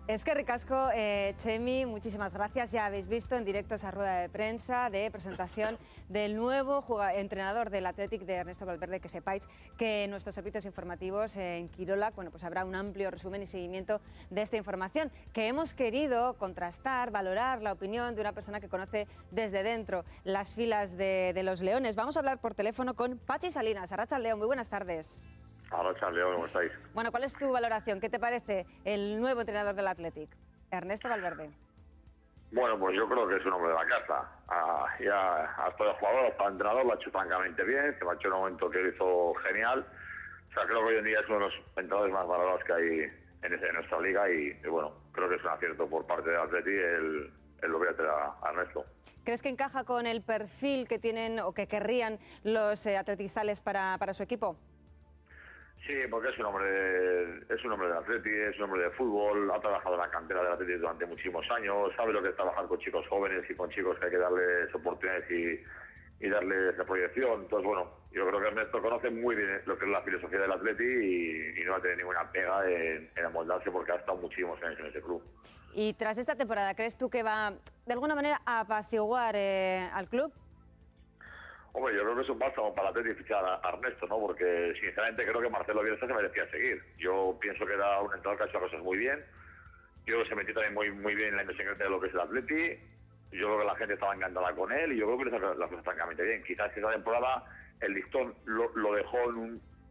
Es que ricasco, Chemi, muchísimas gracias. Ya habéis visto en directo esa rueda de prensa de presentación del nuevo entrenador del Athletic, de Ernesto Valverde. Que sepáis que en nuestros servicios informativos en Quirolac, bueno, pues habrá un amplio resumen y seguimiento de esta información, que hemos querido contrastar, valorar la opinión de una persona que conoce desde dentro las filas de los Leones. Vamos a hablar por teléfono con Pachi Salinas. Arratsaldeon, muy buenas tardes. Arratsaldeon, ¿cómo estáis? Bueno, ¿cuál es tu valoración? ¿Qué te parece el nuevo entrenador del Athletic, Ernesto Valverde? Bueno, pues yo creo que es un hombre de la casa. Ya hasta el jugador, hasta el entrenador lo ha hecho francamente bien. Se me ha hecho en un momento que lo hizo genial. O sea, creo que hoy en día es uno de los entrenadores más valorados que hay en nuestra liga y bueno, creo que es un acierto por parte del Athletic el volver a traer a Ernesto. ¿Crees que encaja con el perfil que tienen o que querrían los atletizales para su equipo? Sí, porque es un hombre del Athletic, es un hombre de fútbol, ha trabajado en la cantera del Athletic durante muchísimos años, sabe lo que es trabajar con chicos jóvenes y con chicos que hay que darles oportunidades y darles la proyección. Entonces, bueno, yo creo que Ernesto conoce muy bien lo que es la filosofía del Athletic y no va a tener ninguna pega en amoldarse porque ha estado muchísimos años en ese club. Y tras esta temporada, ¿crees tú que va de alguna manera a apaciguar al club? Hombre, yo creo que es un bálsamo para el Athletic fichar a Ernesto, ¿no? Porque sinceramente creo que Marcelo Bielsa se merecía seguir. Yo pienso que era un entrenador que ha hecho cosas muy bien. Yo creo que se metió también muy bien en la inversión de lo que es el Athletic. Yo creo que la gente estaba encantada con él y yo creo que le sacó las cosas francamente bien. Quizás esa temporada el listón lo dejó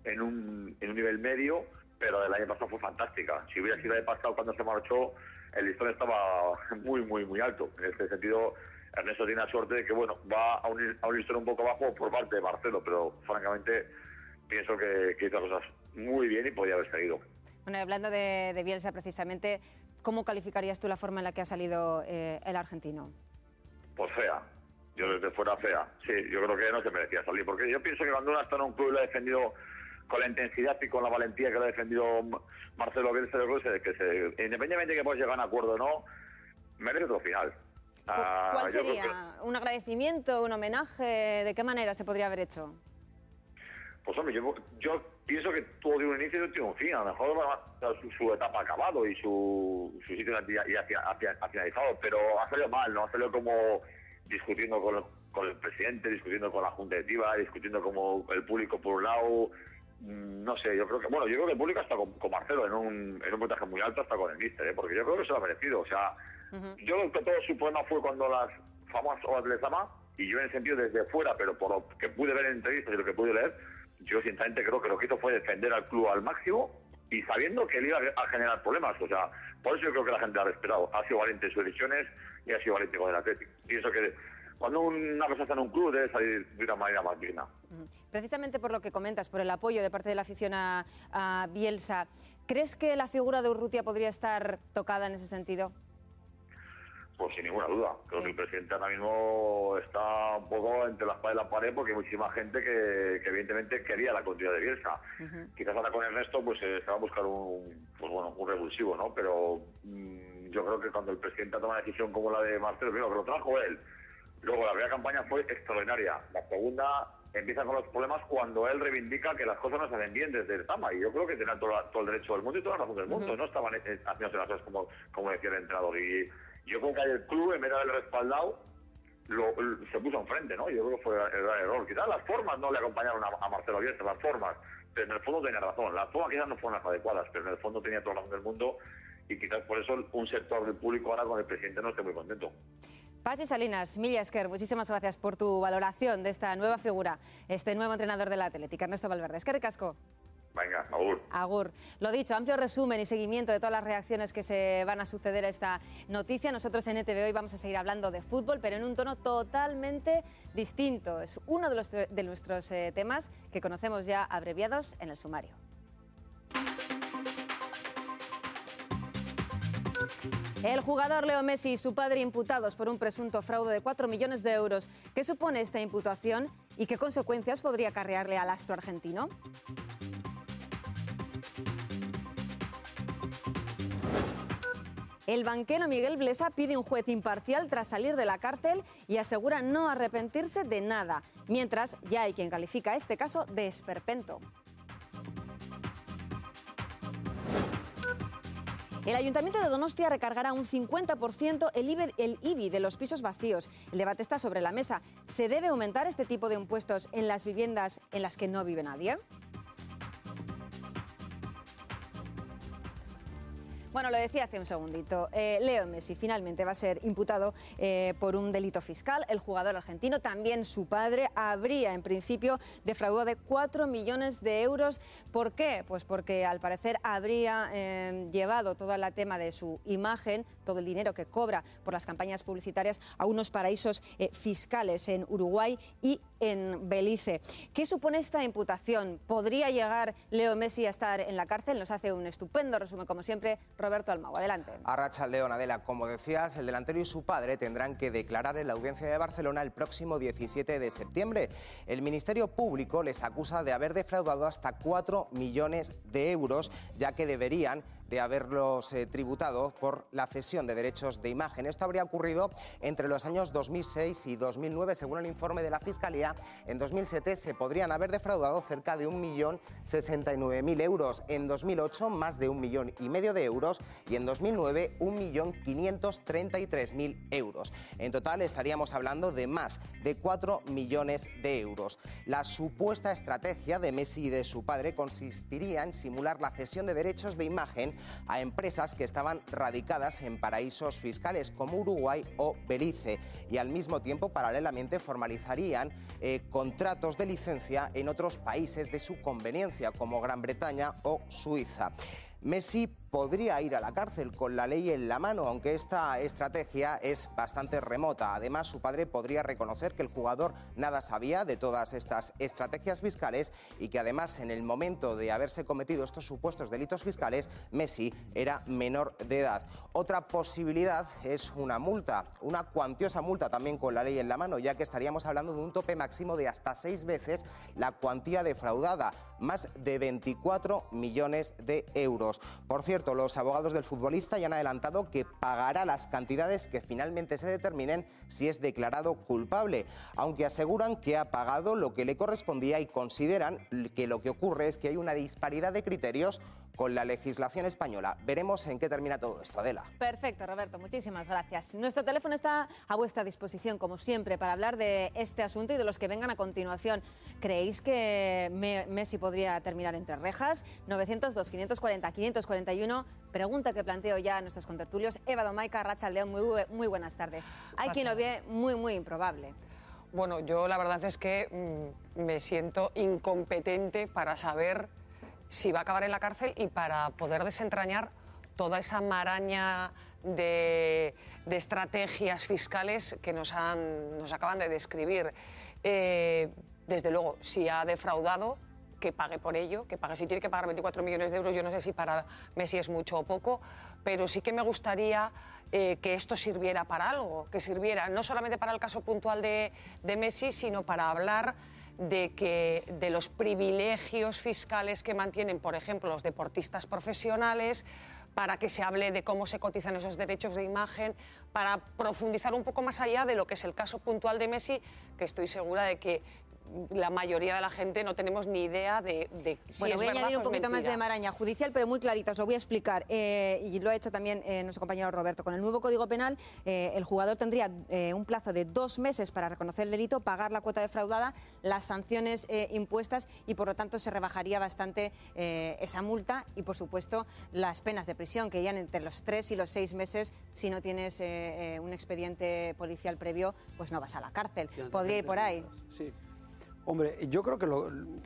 en un nivel medio, pero el año pasado fue fantástica. Si hubiera sido el año pasado cuando se marchó, el listón estaba muy alto. En este sentido, Ernesto tiene la suerte de que, bueno, va a un listón un poco bajo por parte de Marcelo, pero francamente pienso que hizo cosas muy bien y podía haber seguido. Bueno, hablando de Bielsa precisamente, ¿cómo calificarías tú la forma en la que ha salido el argentino? Pues fea. Yo desde fuera fea. Sí, yo creo que no se merecía salir, porque yo pienso que cuando uno está en un club y lo ha defendido con la intensidad y con la valentía que lo ha defendido Marcelo Bielsa, independientemente de que puedas llegar a un acuerdo o no, merece otro final. ¿Cuál sería? ¿Un agradecimiento, un homenaje? ¿De qué manera se podría haber hecho? Pues hombre, yo pienso que todo tiene un inicio y tiene un fin. A lo mejor su etapa ha acabado y su sitio ha finalizado, pero ha salido mal, ¿no? Ha salido como discutiendo con el presidente, discutiendo con la junta directiva, discutiendo como el público por un lado. No sé, yo creo que el público está con Marcelo en un puntaje muy alto, hasta con el míster, porque yo creo que se lo ha merecido. O sea, yo creo que todo su problema fue cuando las famosas horas de Lezama, y yo en el sentido desde fuera, pero por lo que pude ver en entrevistas y lo que pude leer, yo sinceramente creo que lo que hizo fue defender al club al máximo y sabiendo que él iba a generar problemas. O sea, por eso yo creo que la gente lo ha respetado. Ha sido valiente en sus decisiones y ha sido valiente con el Athletic. Pienso que cuando una persona está en un club debe salir de una manera más digna. Precisamente por lo que comentas, por el apoyo de parte de la afición a Bielsa, ¿crees que la figura de Urrutia podría estar tocada en ese sentido? Pues sin ninguna duda. Creo que el presidente ahora mismo está un poco entre la espada y la pared porque hay muchísima gente que evidentemente quería la continuidad de Bielsa. Quizás ahora con Ernesto pues se va a buscar un revulsivo, ¿no? Pero yo creo que cuando el presidente toma una decisión como la de Marcelo, primero que lo trajo él, luego la primera campaña fue extraordinaria. La segunda empieza con los problemas cuando él reivindica que las cosas no se hacen bien desde el Tama. Y yo creo que tenía todo el derecho del mundo y toda la razón del mundo. No estaban haciéndose las cosas como decía el entrenador. Y yo creo que el club, en vez de haberle respaldado, se puso enfrente, ¿no? Yo creo que fue el gran error. Quizás las formas no le acompañaron a Marcelo Bielsa, las formas, pero en el fondo tenía razón. Las formas quizás no fueron las adecuadas, pero en el fondo tenía toda la razón del mundo y quizás por eso un sector del público ahora con el presidente no esté muy contento. Pachi Salinas, Milla Esker, muchísimas gracias por tu valoración de esta nueva figura, este nuevo entrenador del Athletic, Ernesto Valverde. Es que ricasco. Venga, agur. Agur. Lo dicho, amplio resumen y seguimiento de todas las reacciones que se van a suceder a esta noticia. Nosotros en ETV hoy vamos a seguir hablando de fútbol, pero en un tono totalmente distinto. Es uno de nuestros temas que conocemos ya abreviados en el sumario. El jugador Leo Messi y su padre imputados por un presunto fraude de 4 millones de euros. ¿Qué supone esta imputación y qué consecuencias podría acarrearle al astro argentino? El banquero Miguel Blesa pide un juez imparcial tras salir de la cárcel y asegura no arrepentirse de nada, mientras ya hay quien califica este caso de esperpento. El Ayuntamiento de Donostia recargará un 50% el IBI de los pisos vacíos. El debate está sobre la mesa. ¿Se debe aumentar este tipo de impuestos en las viviendas en las que no vive nadie? Bueno, lo decía hace un segundito. Leo Messi finalmente va a ser imputado por un delito fiscal. El jugador argentino, también su padre, habría en principio defraudado de 4 millones de euros. ¿Por qué? Pues porque al parecer habría llevado todo el tema de su imagen, todo el dinero que cobra por las campañas publicitarias, a unos paraísos fiscales en Uruguay y en Belice. ¿Qué supone esta imputación? ¿Podría llegar Leo Messi a estar en la cárcel? Nos hace un estupendo resumen, como siempre, Roberto Almau. Adelante. Arratsaldeon, Adela. Como decías, el delantero y su padre tendrán que declarar en la Audiencia de Barcelona el próximo 17 de septiembre. El Ministerio Público les acusa de haber defraudado hasta 4 millones de euros, ya que deberían de haberlos tributado por la cesión de derechos de imagen. Esto habría ocurrido entre los años 2006 y 2009, según el informe de la Fiscalía. En 2007 se podrían haber defraudado cerca de 1.069.000 euros. En 2008, más de 1,5 millones de euros. Y en 2009, 1.533.000 euros. En total estaríamos hablando de más de 4 millones de euros. La supuesta estrategia de Messi y de su padre consistiría en simular la cesión de derechos de imagen a empresas que estaban radicadas en paraísos fiscales como Uruguay o Belice, y al mismo tiempo, paralelamente, formalizarían contratos de licencia en otros países de su conveniencia, como Gran Bretaña o Suiza. Messi podría ir a la cárcel con la ley en la mano, aunque esta estrategia es bastante remota. Además, su padre podría reconocer que el jugador nada sabía de todas estas estrategias fiscales y que además, en el momento de haberse cometido estos supuestos delitos fiscales, Messi era menor de edad. Otra posibilidad es una multa, una cuantiosa multa también con la ley en la mano, ya que estaríamos hablando de un tope máximo de hasta 6 veces la cuantía defraudada, más de 24 millones de euros. Por cierto, los abogados del futbolista ya han adelantado que pagará las cantidades que finalmente se determinen si es declarado culpable, aunque aseguran que ha pagado lo que le correspondía y consideran que lo que ocurre es que hay una disparidad de criterios con la legislación española. Veremos en qué termina todo esto, Adela. Perfecto, Roberto, muchísimas gracias. Nuestro teléfono está a vuestra disposición, como siempre, para hablar de este asunto y de los que vengan a continuación. ¿Creéis que Messi podría terminar entre rejas? 902-540-541, pregunta que planteo ya a nuestros contertulios. Eva Domaica, Arratsaldeon, muy buenas tardes. Hay quien lo ve muy improbable. Bueno, yo la verdad es que me siento incompetente para saber si va a acabar en la cárcel y para poder desentrañar toda esa maraña de estrategias fiscales que nos acaban de describir. Desde luego, si ha defraudado, que pague por ello, que pague. Si tiene que pagar 24 millones de euros, yo no sé si para Messi es mucho o poco, pero sí que me gustaría que esto sirviera para algo, que sirviera no solamente para el caso puntual de Messi, sino para hablar de los privilegios fiscales que mantienen, por ejemplo, los deportistas profesionales, para que se hable de cómo se cotizan esos derechos de imagen, para profundizar un poco más allá de lo que es el caso puntual de Messi, que estoy segura de que la mayoría de la gente no tenemos ni idea de si bueno, es voy a verdad añadir o un poquito es más mentira. de maraña judicial, pero muy clarita, os lo voy a explicar. Y lo ha hecho también nuestro compañero Roberto. Con el nuevo Código Penal, el jugador tendría un plazo de 2 meses para reconocer el delito, pagar la cuota defraudada, las sanciones impuestas, y por lo tanto se rebajaría bastante esa multa y, por supuesto, las penas de prisión, que irían entre los 3 y los 6 meses. Si no tienes un expediente policial previo, pues no vas a la cárcel. Podría ir por ahí. Sí. Hombre, yo creo que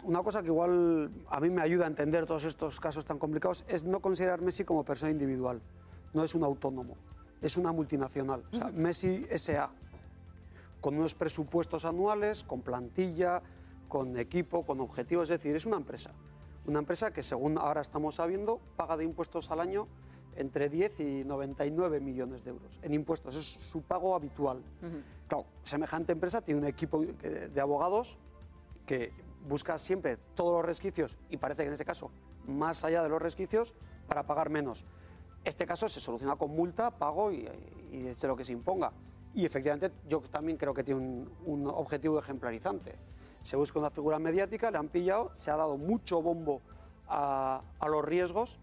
una cosa que igual a mí me ayuda a entender todos estos casos tan complicados es no considerar a Messi como persona individual. No es un autónomo, es una multinacional. O sea, Messi S.A., con unos presupuestos anuales, con plantilla, con equipo, con objetivos. Es decir, es una empresa. Una empresa que, según ahora estamos sabiendo, paga de impuestos al año entre 10 y 99 millones de euros en impuestos. Es su pago habitual. Claro, semejante empresa tiene un equipo de abogados que busca siempre todos los resquicios, y parece que en este caso más allá de los resquicios, para pagar menos. Este caso se soluciona con multa, pago y de lo que se imponga. Y efectivamente yo también creo que tiene un objetivo ejemplarizante. Se busca una figura mediática, le han pillado, se ha dado mucho bombo a los riesgos,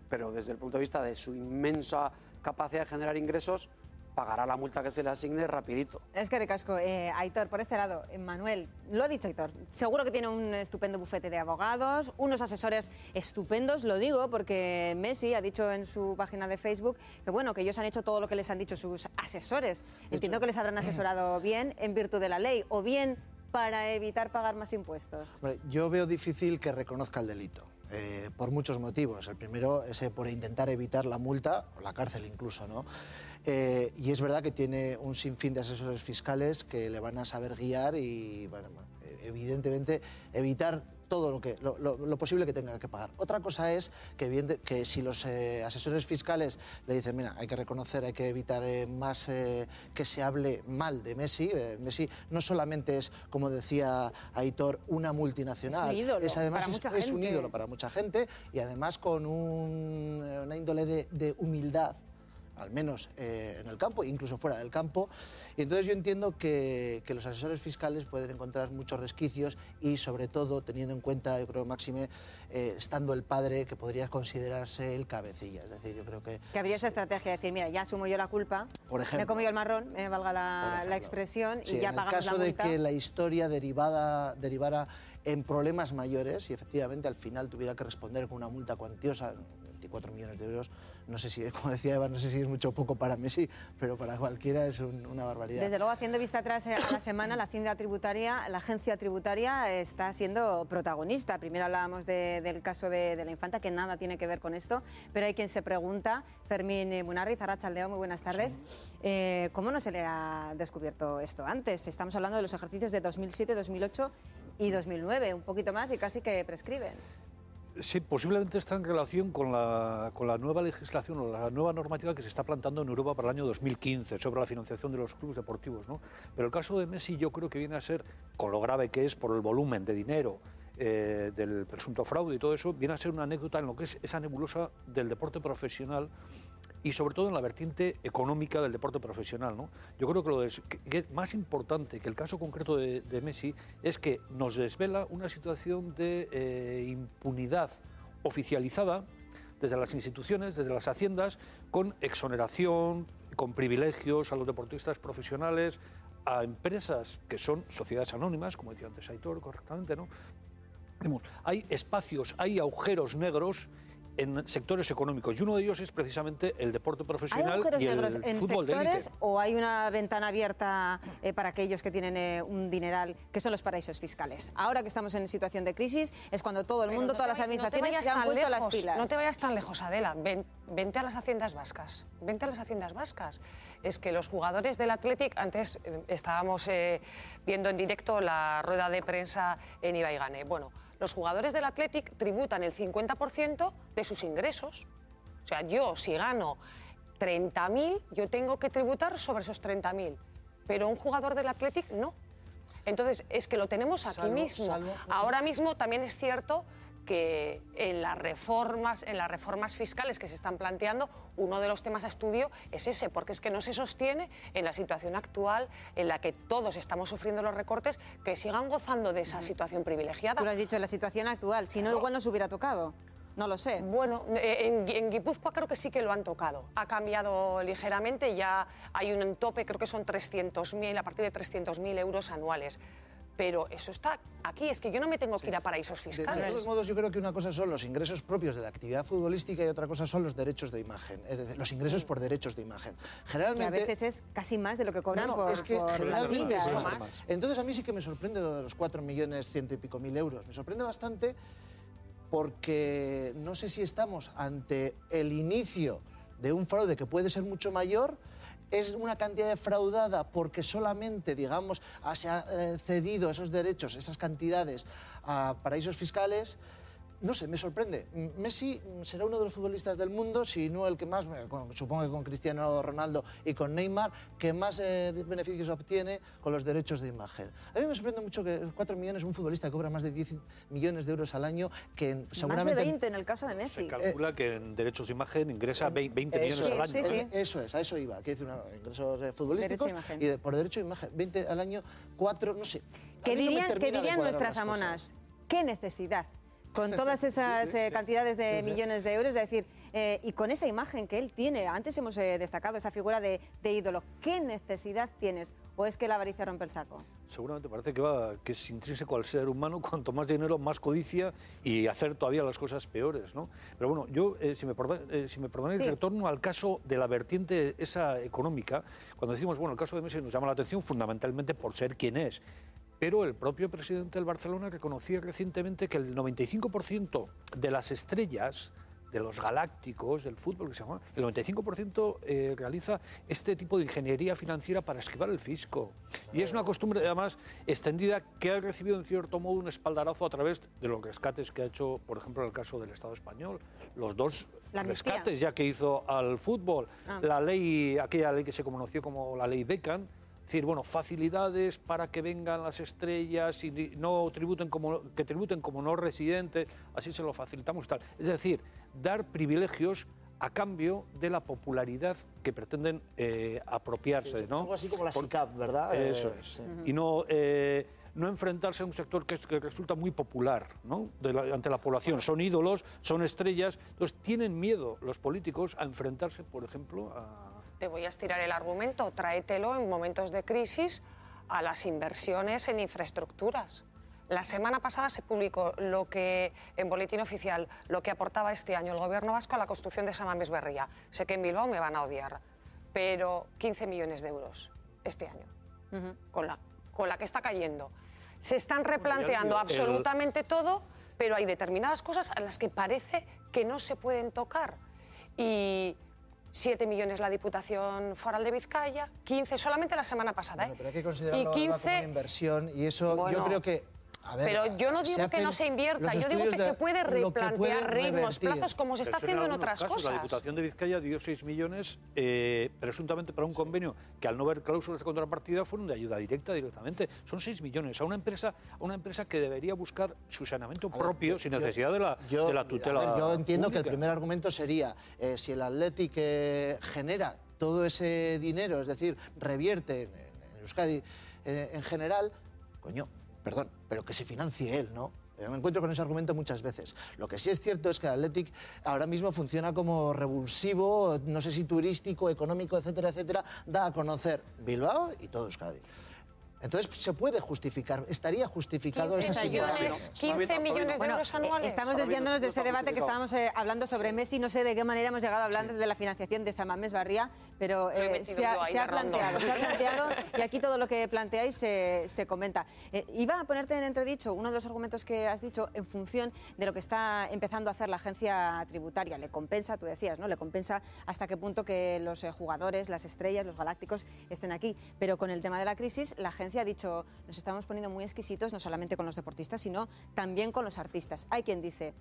pero desde el punto de vista de su inmensa capacidad de generar ingresos, pagará la multa que se le asigne rapidito. Es que ricasco. Aitor, por este lado, Manuel, lo ha dicho Aitor, seguro que tiene un estupendo bufete de abogados, unos asesores estupendos, lo digo porque Messi ha dicho en su página de Facebook que bueno, que ellos han hecho todo lo que les han dicho sus asesores. Entiendo que les habrán asesorado bien en virtud de la ley o bien para evitar pagar más impuestos. Hombre, yo veo difícil que reconozca el delito. Por muchos motivos. El primero es por intentar evitar la multa, o la cárcel incluso, ¿no? Y es verdad que tiene un sinfín de asesores fiscales que le van a saber guiar y, bueno, evidentemente, evitar todo lo posible que tenga que pagar. Otra cosa es que si los asesores fiscales le dicen, mira, hay que reconocer, hay que evitar más que se hable mal de Messi. Messi no solamente es, como decía Aitor, una multinacional. Es un ídolo, además para mucha es un gente. ídolo para mucha gente y además con una índole de humildad, al menos en el campo, incluso fuera del campo. Y entonces yo entiendo que los asesores fiscales pueden encontrar muchos resquicios y sobre todo teniendo en cuenta, yo creo, máxime, estando el padre, que podría considerarse el cabecilla. Es decir, yo creo que habría esa estrategia de decir, mira, ya asumo yo la culpa, por ejemplo, me como yo el marrón, valga la expresión, sí, y ya pagamos la multa. En el caso de que la historia derivara en problemas mayores y efectivamente al final tuviera que responder con una multa cuantiosa, 24 millones de euros, no sé si, como decía Eva, no sé si es mucho o poco para Messi, pero para cualquiera es una barbaridad. Desde luego, haciendo vista atrás a la semana, la agencia tributaria está siendo protagonista. Primero hablábamos del caso de la infanta, que nada tiene que ver con esto, pero hay quien se pregunta, Fermín Munarriz, Arratsaldeon, muy buenas tardes, ¿cómo no se le ha descubierto esto antes? Estamos hablando de los ejercicios de 2007, 2008 y 2009, un poquito más y casi que prescriben. Sí, posiblemente está en relación con la nueva legislación o la nueva normativa que se está plantando en Europa para el año 2015 sobre la financiación de los clubes deportivos, ¿no? Pero el caso de Messi yo creo que viene a ser, con lo grave que es por el volumen de dinero del presunto fraude y todo eso, viene a ser una anécdota en lo que es esa nebulosa del deporte profesional y sobre todo en la vertiente económica del deporte profesional, ¿no? Yo creo que es más importante que el caso concreto de Messi es que nos desvela una situación de impunidad oficializada desde las instituciones, desde las haciendas, con exoneración, con privilegios a los deportistas profesionales, a empresas que son sociedades anónimas, como decía antes Aitor, correctamente, ¿no? Hay espacios, hay agujeros negros en sectores económicos y uno de ellos es precisamente el deporte profesional. ¿Hay agujeros y el negros en fútbol sectores de élite? o hay una ventana abierta para aquellos que tienen un dineral, que son los paraísos fiscales? Ahora que estamos en situación de crisis es cuando todo el mundo, todas las administraciones se han puesto las pilas. No te vayas tan lejos, Adela. Vente a las haciendas vascas. Vente a las haciendas vascas. Es que los jugadores del Athletic, antes estábamos viendo en directo la rueda de prensa en Ibaigane. Bueno, los jugadores del Athletic tributan el 50% de sus ingresos. O sea, yo si gano 30.000, yo tengo que tributar sobre esos 30.000. Pero un jugador del Athletic no. Entonces, es que lo tenemos aquí mismo. Ahora mismo también es cierto que en las reformas fiscales que se están planteando, uno de los temas a estudio es ese, porque es que no se sostiene en la situación actual en la que todos estamos sufriendo los recortes, que sigan gozando de esa situación privilegiada. Tú lo has dicho, en la situación actual, si no igual nos hubiera tocado. No lo sé. Bueno, en Guipúzcoa creo que sí que lo han tocado. Ha cambiado ligeramente, ya hay un tope, creo que son 300.000, a partir de 300.000 euros anuales. Pero eso está aquí, es que yo no me tengo que ir a paraísos fiscales. De todos modos, yo creo que una cosa son los ingresos propios de la actividad futbolística y otra cosa son los derechos de imagen, es decir, los ingresos por derechos de imagen. Generalmente, que a veces es casi más de lo que cobran por es que generalmente la es más. más. Entonces a mí sí que me sorprende lo de los 4.100.000 y pico euros. Me sorprende bastante porque no sé si estamos ante el inicio de un fraude que puede ser mucho mayor. Es una cantidad defraudada porque solamente, digamos, se ha cedido esos derechos, esas cantidades a paraísos fiscales. No sé, me sorprende. Messi será uno de los futbolistas del mundo, si no el que más, supongo que con Cristiano Ronaldo y con Neymar, que más beneficios obtiene con los derechos de imagen. A mí me sorprende mucho que 4 millones, un futbolista que cobra más de 10 millones de euros al año, que seguramente... Más de 20 en el caso de Messi. Se calcula que en derechos de imagen ingresa 20 millones al año. Sí, sí. Eso es, a eso iba. Quiero decir, ingresos futbolísticos derecho de y por derecho de imagen, 20 al año, 4, no sé. ¿Qué dirían nuestras amonas? ¿Qué necesidad? Con todas esas cantidades de millones de euros, es decir, y con esa imagen que él tiene, antes hemos destacado esa figura de ídolo, ¿qué necesidad tienes? ¿O es que la avaricia rompe el saco? Seguramente parece que es intrínseco al ser humano, cuanto más dinero, más codicia y hacer todavía las cosas peores, ¿no? Pero bueno, yo, si me perdonáis, Sí. retorno al caso de la vertiente esa económica. Cuando decimos, bueno, el caso de Messi nos llama la atención fundamentalmente por ser quien es. Pero el propio presidente del Barcelona reconocía recientemente que el 95% de las estrellas, de los galácticos del fútbol, que se llama, el 95% realiza este tipo de ingeniería financiera para esquivar el fisco. Y es una costumbre, además, extendida, que ha recibido, en cierto modo, un espaldarazo a través de los rescates que ha hecho, por ejemplo, en el caso del Estado español. Los dos rescates ya que hizo al fútbol. La ley, aquella ley que se conoció como la ley Beckham. Es decir, bueno, facilidades para que vengan las estrellas y no tributen que tributen como no residentes, así se lo facilitamos tal. Es decir, dar privilegios a cambio de la popularidad que pretenden apropiarse, Sí, ¿no? algo así como la SICAP, ¿verdad? Eso es. Sí. Y no enfrentarse a un sector que resulta muy popular, ¿no? Ante la población. Son ídolos, son estrellas, entonces tienen miedo los políticos a enfrentarse, por ejemplo, a... Te voy a estirar el argumento, tráetelo en momentos de crisis a las inversiones en infraestructuras. La semana pasada se publicó lo que, en Boletín Oficial, lo que aportaba este año el Gobierno vasco a la construcción de San Mamés Berria. Sé que en Bilbao me van a odiar, pero 15 millones de euros este año, con la que está cayendo. Se están replanteando absolutamente todo, pero hay determinadas cosas a las que parece que no se pueden tocar. Y 7 millones la Diputación Foral de Vizcaya, 15 solamente la semana pasada. Bueno, pero hay que considerarlo y ahora 15, como una inversión y eso Bueno, yo creo que... A ver, pero yo no digo que no se invierta, yo digo que se puede replantear ritmos, plazos, como se está haciendo en otras casos, cosas. La Diputación de Vizcaya dio 6 millones presuntamente para un convenio que al no ver cláusulas de contrapartida fueron de ayuda directamente. Son 6 millones a una empresa que debería buscar su saneamiento propio sin necesidad de la tutela a ver, yo entiendo que el pública. primer argumento sería si el Athletic genera todo ese dinero, es decir, revierte en Euskadi en general, coño, perdón, pero que se financie él, ¿no? Yo me encuentro con ese argumento muchas veces. Lo que sí es cierto es que el Athletic ahora mismo funciona como revulsivo, no sé si turístico, económico, etcétera, etcétera, da a conocer Bilbao y todo Euskadi. Entonces se puede justificar, estaría justificado esas inversiones. 15 millones de euros anuales. Estamos desviándonos de ese debate que estábamos hablando sobre Messi. No sé de qué manera hemos llegado a hablar de la financiación de San Mamés Barria, pero se ha planteado y aquí todo lo que planteáis se comenta. Iba a ponerte en entredicho uno de los argumentos que has dicho en función de lo que está empezando a hacer la agencia tributaria. Le compensa, tú decías, ¿no? Le compensa hasta qué punto que los jugadores, las estrellas, los galácticos estén aquí. Pero con el tema de la crisis, la agencia ha dicho, nos estamos poniendo muy exquisitos, no solamente con los deportistas, sino también con los artistas. Hay quien dice,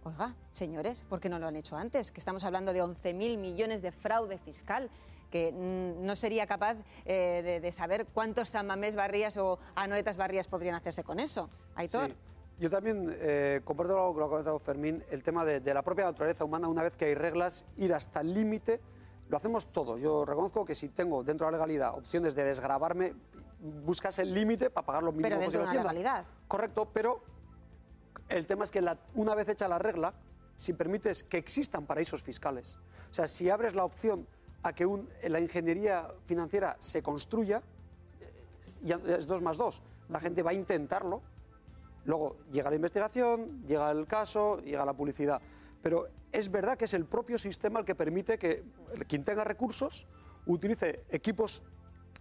oiga, señores, ¿por qué no lo han hecho antes? Que estamos hablando de 11.000 millones de fraude fiscal, que no sería capaz de saber cuántos San Mamés Barrias o Anoetas Barrias podrían hacerse con eso. Aitor. Sí. Yo también comparto algo que lo ha comentado Fermín, el tema de la propia naturaleza humana. Una vez que hay reglas, ir hasta el límite, lo hacemos todos. Yo reconozco que si tengo dentro de la legalidad opciones de desgravarme, buscas el límite para pagar lo mínimo Pero dentro de una legalidad. Correcto, pero el tema es que una vez hecha la regla, si permites que existan paraísos fiscales, o sea, si abres la opción a que la ingeniería financiera se construya, ya es 2 más 2. La gente va a intentarlo, luego llega la investigación, llega el caso, llega la publicidad. Pero es verdad que es el propio sistema el que permite que quien tenga recursos utilice equipos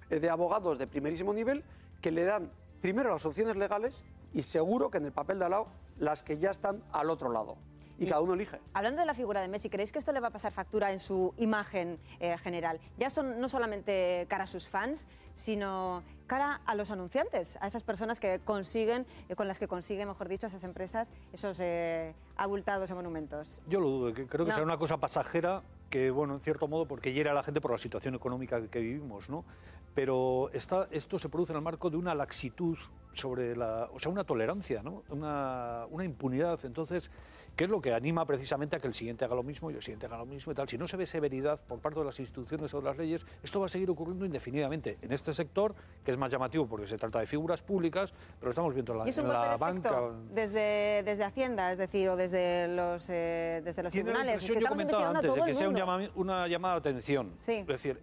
de abogados de primerísimo nivel que le dan primero las opciones legales y seguro que en el papel de al lado las que ya están al otro lado. Y cada uno elige. Hablando de la figura de Messi, ¿creéis que esto le va a pasar factura en su imagen general? Ya son no solamente cara a sus fans, sino cara a los anunciantes, a esas personas que consiguen, con las que consiguen, mejor dicho, esas empresas, esos abultados monumentos. Yo lo dudo, creo que será una cosa pasajera que, bueno, en cierto modo, porque hiera a la gente por la situación económica que vivimos, ¿no? Pero esto se produce en el marco de una laxitud una tolerancia, ¿no? Una impunidad. Entonces, ¿qué es lo que anima precisamente a que el siguiente haga lo mismo y el siguiente haga lo mismo y tal? Si no se ve severidad por parte de las instituciones o de las leyes, esto va a seguir ocurriendo indefinidamente en este sector, que es más llamativo porque se trata de figuras públicas, pero estamos viendo en la banca. Desde Hacienda, es decir, o desde los tribunales. Tiene la impresión, yo comentaba antes, de que sea una llamada de atención. Sí. Es decir,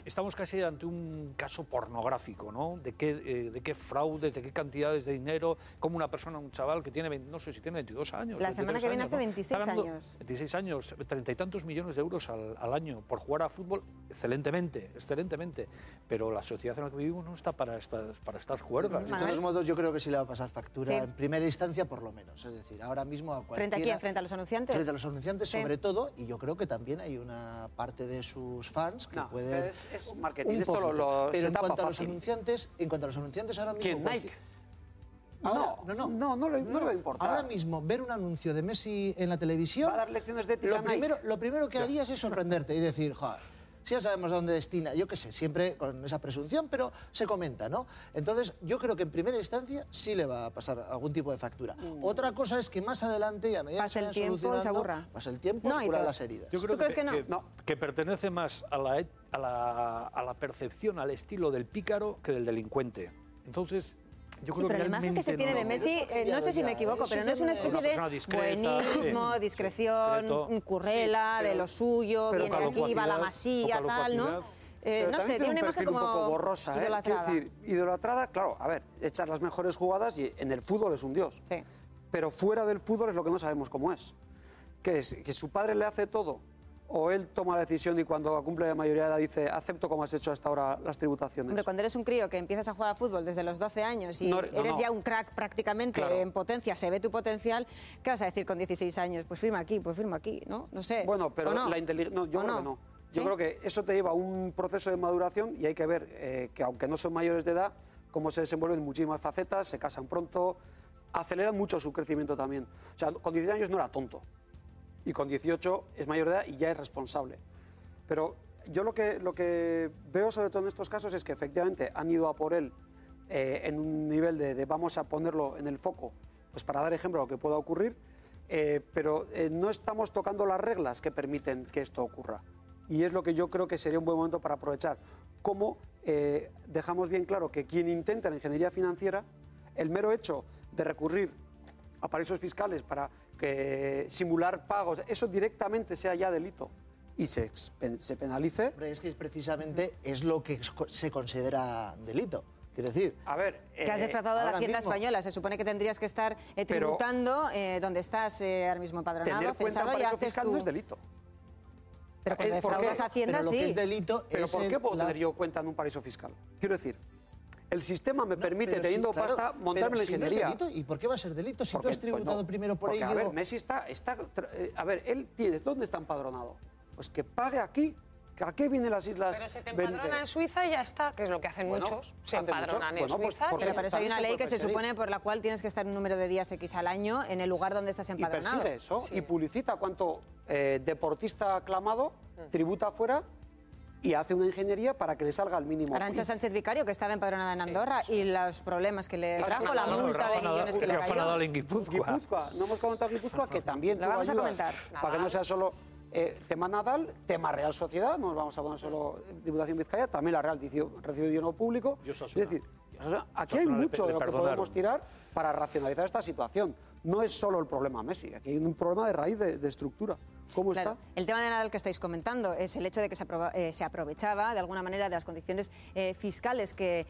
estamos casi ante un caso pornográfico, ¿no? De qué fraudes, de qué cantidades de dinero, como una persona, un chaval que tiene, no sé si tiene 22 años. La semana que viene hace 26 años. 26 años, 30 y tantos millones de euros al año por jugar a fútbol, excelentemente. Pero la sociedad en la que vivimos no está para estas juergas. De todos modos, yo creo que sí le va a pasar factura en primera instancia, por lo menos. Es decir, ahora mismo a cualquiera... ¿Frente a quién? ¿Frente a los anunciantes? Frente a los anunciantes, sobre todo, y yo creo que también hay una parte de sus fans que puede... Es marketing, un esto pero en cuanto a los fácil. anunciantes ahora mismo... ¿Quién? ¿Nike? No le va a importar. Ahora mismo, ver un anuncio de Messi en la televisión... Va a dar lecciones de ética lo primero que harías es sorprenderte y decir, joder, si ya sabemos a dónde destina, yo qué sé, siempre con esa presunción, pero se comenta, ¿no? Entonces, yo creo que en primera instancia sí le va a pasar algún tipo de factura. Otra cosa es que más adelante, y a medida que se vayan solucionando, pasa el tiempo y curan las heridas. Yo creo ¿Tú crees que no? Que pertenece más a la percepción, al estilo del pícaro que del delincuente. Entonces, yo creo pero la imagen que se tiene de Messi, no sé si me equivoco, pero no es una especie de buenismo, discreción, currela, de lo suyo, viene aquí, va a la masía, tal, ¿no? No sé, tiene una imagen como un poco borrosa, idolatrada. Quiero decir, idolatrada, claro, a ver, echar las mejores jugadas y en el fútbol es un dios. Sí. Pero fuera del fútbol es lo que no sabemos cómo es. ¿Qué es? ¿Que su padre le hace todo? ¿O él toma la decisión y cuando cumple la mayoría de edad dice acepto como has hecho hasta ahora las tributaciones? Hombre, cuando eres un crío que empiezas a jugar a fútbol desde los 12 años y eres ya un crack prácticamente en potencia, se ve tu potencial, ¿qué vas a decir con 16 años? Pues firma aquí, ¿no? No sé. Bueno, pero no? la inteligencia... No, yo creo que no. Yo creo que eso te lleva a un proceso de maduración y hay que ver que aunque no son mayores de edad, cómo se desenvuelven en muchísimas facetas, se casan pronto, aceleran mucho su crecimiento también. O sea, con 16 años no era tonto. Y con 18 es mayor de edad y ya es responsable. Pero yo lo que veo sobre todo en estos casos es que efectivamente han ido a por él en un nivel de vamos a ponerlo en el foco, pues para dar ejemplo de lo que pueda ocurrir, pero no estamos tocando las reglas que permiten que esto ocurra. Y es lo que yo creo que sería un buen momento para aprovechar. Cómo dejamos bien claro que quien intenta la ingeniería financiera, el mero hecho de recurrir a paraísos fiscales para simular pagos, eso directamente sea ya delito y se penalice. Hombre, es que precisamente es lo que se considera delito. Quiero decir... A ver... que has desplazado a la Hacienda española. Se supone que tendrías que estar tributando donde estás ahora mismo empadronado, censado y haces fiscal no es delito. Pero cuando defraudas a Hacienda, pero lo sí. que es delito ¿Pero por qué puedo tener yo cuenta en un paraíso fiscal? Quiero decir... El sistema me permite, teniendo pasta, montarme la ingeniería. No es delito. ¿Y por qué va a ser delito? Si tú has tributado primero por ello... A ver, Messi está... A ver, él tiene... ¿Dónde está empadronado? Pues que pague aquí. ¿A qué vienen las islas? Pero se te empadrona en Suiza y ya está, que es lo que hacen muchos. Se empadronan en Suiza. Pero para eso hay una ley que se supone por la cual tienes que estar un número de días X al año en el lugar donde estás empadronado. Y persigue eso y publicita cuánto deportista aclamado tributa afuera y hace una ingeniería para que le salga al mínimo. Arantxa Sánchez Vicario, que estaba empadronada en Andorra, y los problemas que le trajo, la multa de millones que le cayó. Rafa Nadal en Guipúzcoa. No hemos comentado Guipúzcoa, que también la vamos a comentar. Para que no sea solo tema Nadal, tema Real Sociedad, no nos vamos a poner solo Diputación Vizcaya, también la Real recibió dinero público. Es decir, aquí hay mucho de lo que podemos tirar para racionalizar esta situación. No es solo el problema Messi, aquí hay un problema de raíz, de estructura. ¿Cómo está? El tema de Nadal que estáis comentando es el hecho de que se aprovechaba de alguna manera de las condiciones fiscales que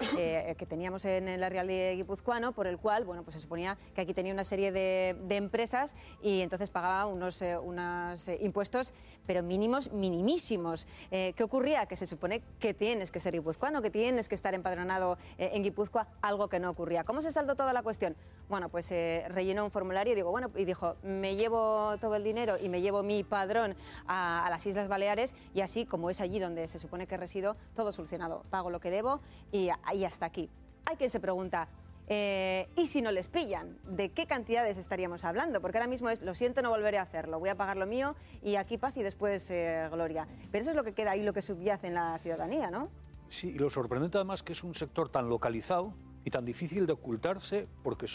teníamos en la Real Guipuzcoano, por el cual, bueno, pues se suponía que aquí tenía una serie de empresas y entonces pagaba unos impuestos, pero mínimos, minimísimos. ¿Qué ocurría? Que se supone que tienes que ser guipuzcoano, que tienes que estar empadronado en Guipúzcoa, algo que no ocurría. ¿Cómo se saldó toda la cuestión? Bueno, pues rellenó un formulario y dijo, me llevo todo el dinero y me llevo mi padrón a las Islas Baleares y así, como es allí donde se supone que resido, todo solucionado. Pago lo que debo y hasta aquí. Hay quien se pregunta, ¿y si no les pillan? ¿De qué cantidades estaríamos hablando? Porque ahora mismo es, lo siento, no volveré a hacerlo, voy a pagar lo mío y aquí paz y después gloria. Pero eso es lo que queda ahí, lo que subyace en la ciudadanía, ¿no? Sí, y lo sorprendente además que es un sector tan localizado, y tan difícil de ocultarse, porque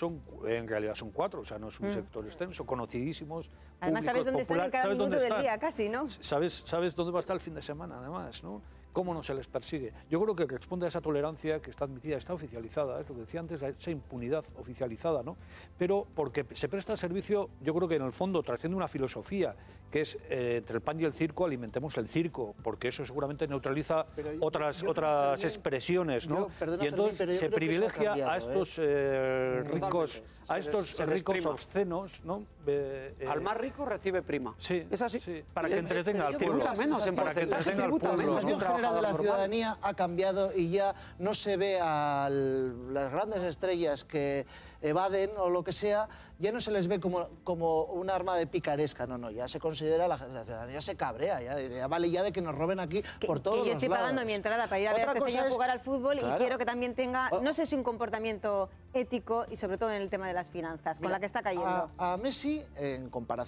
en realidad son 4, o sea, no es un sector extenso, conocidísimos. Además, sabes dónde están en cada minuto del día, casi, ¿no? Sabes dónde va a estar el fin de semana, además, ¿no? Cómo no se les persigue. Yo creo que responde a esa tolerancia que está admitida, está oficializada, es lo que decía antes, esa impunidad oficializada, ¿no? Pero porque se presta servicio, yo creo que en el fondo trasciende una filosofía, que es entre el pan y el circo, alimentemos el circo, porque eso seguramente neutraliza otras expresiones, ¿no? Y entonces se privilegia a estos ricos obscenos, ¿no? Al más rico recibe prima. Sí, es así. Sí, para que entretenga al pueblo. Para que entretenga al pueblo. La sensación general de la ciudadanía ha cambiado y ya no se ve a las grandes estrellas que evaden o lo que sea, ya no se les ve como un arma de picaresca, no, ya se considera, la ciudadanía se cabrea, ya vale ya de que nos roben aquí por todos los lados. Que yo estoy pagando mi entrada para ir a ver a este señor jugar al fútbol, claro, y quiero que también tenga, no sé si un comportamiento ético y sobre todo en el tema de las finanzas, con la que está cayendo. A Messi,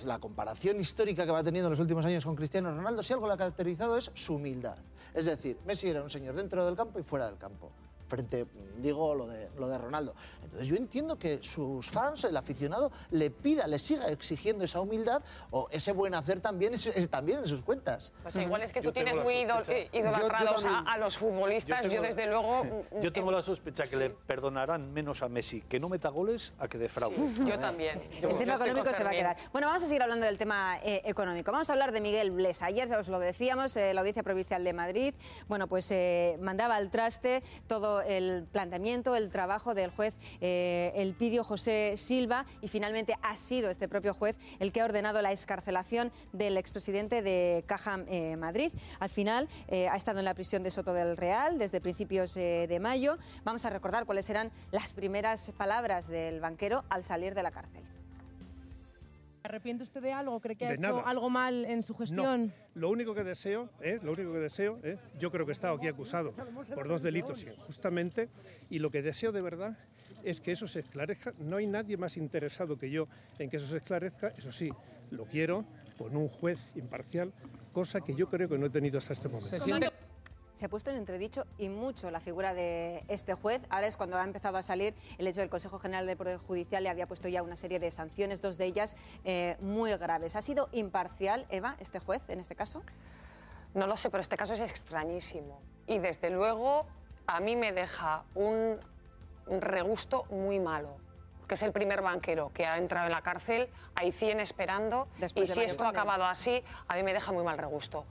la comparación histórica que va teniendo en los últimos años con Cristiano Ronaldo, si algo lo ha caracterizado es su humildad. Es decir, Messi era un señor dentro del campo y fuera del campo. Digo lo de Ronaldo. Entonces yo entiendo que sus fans, el aficionado, le siga exigiendo esa humildad o ese buen hacer también en sus cuentas. Pues igual es que tú tienes muy idolatrados a los futbolistas, yo desde luego... Yo tengo la sospecha que le perdonarán menos a Messi que no meta goles a que defraude. Sí, yo también. El tema económico se va a quedar. Bueno, vamos a seguir hablando del tema económico. Vamos a hablar de Miguel Blesa. Ayer os lo decíamos, la Audiencia Provincial de Madrid, bueno, pues mandaba al traste todo el planteamiento, el trabajo del juez Elpidio José Silva, y finalmente ha sido este propio juez el que ha ordenado la excarcelación del expresidente de Caja Madrid. Al final ha estado en la prisión de Soto del Real desde principios de mayo. Vamos a recordar cuáles eran las primeras palabras del banquero al salir de la cárcel. ¿Arrepiente usted de algo? ¿Cree que ha hecho algo mal en su gestión? No. Lo único que deseo, yo creo que he estado aquí acusado por 2 delitos injustamente, y lo que deseo de verdad es que eso se esclarezca. No hay nadie más interesado que yo en que eso se esclarezca. Eso sí, lo quiero con un juez imparcial, cosa que yo creo que no he tenido hasta este momento. Se ha puesto en entredicho y mucho la figura de este juez. Ahora es cuando ha empezado a salir el hecho del Consejo General del Poder Judicial, le había puesto ya una serie de sanciones, 2 de ellas muy graves. ¿Ha sido imparcial, Eva, este juez en este caso? No lo sé, pero este caso es extrañísimo. Y desde luego a mí me deja un regusto muy malo. Que es el primer banquero que ha entrado en la cárcel, hay 100 esperando, y si esto ha acabado así, a mí me deja muy mal regusto.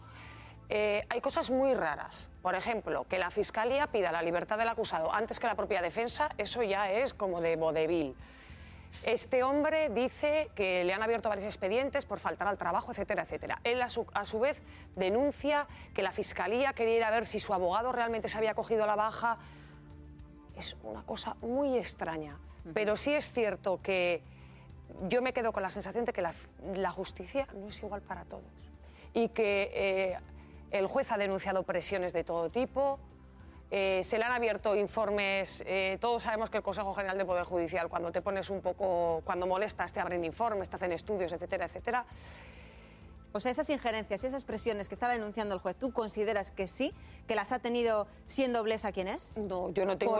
Hay cosas muy raras. Por ejemplo, que la Fiscalía pida la libertad del acusado antes que la propia defensa, eso ya es como de vodevil. Este hombre dice que le han abierto varios expedientes por faltar al trabajo, etcétera, etcétera. Él, a su vez, denuncia que la Fiscalía quería ir a ver si su abogado realmente se había cogido la baja. Es una cosa muy extraña. Pero sí es cierto que yo me quedo con la sensación de que la justicia no es igual para todos. Y que el juez ha denunciado presiones de todo tipo, se le han abierto informes, todos sabemos que el Consejo General del Poder Judicial, cuando te pones un poco, cuando molestas, te abren informes, te hacen estudios, etcétera, etcétera. O sea, esas injerencias, esas presiones que estaba denunciando el juez, ¿tú consideras que sí, que las ha tenido siendo Blesa quien es? No, yo no tengo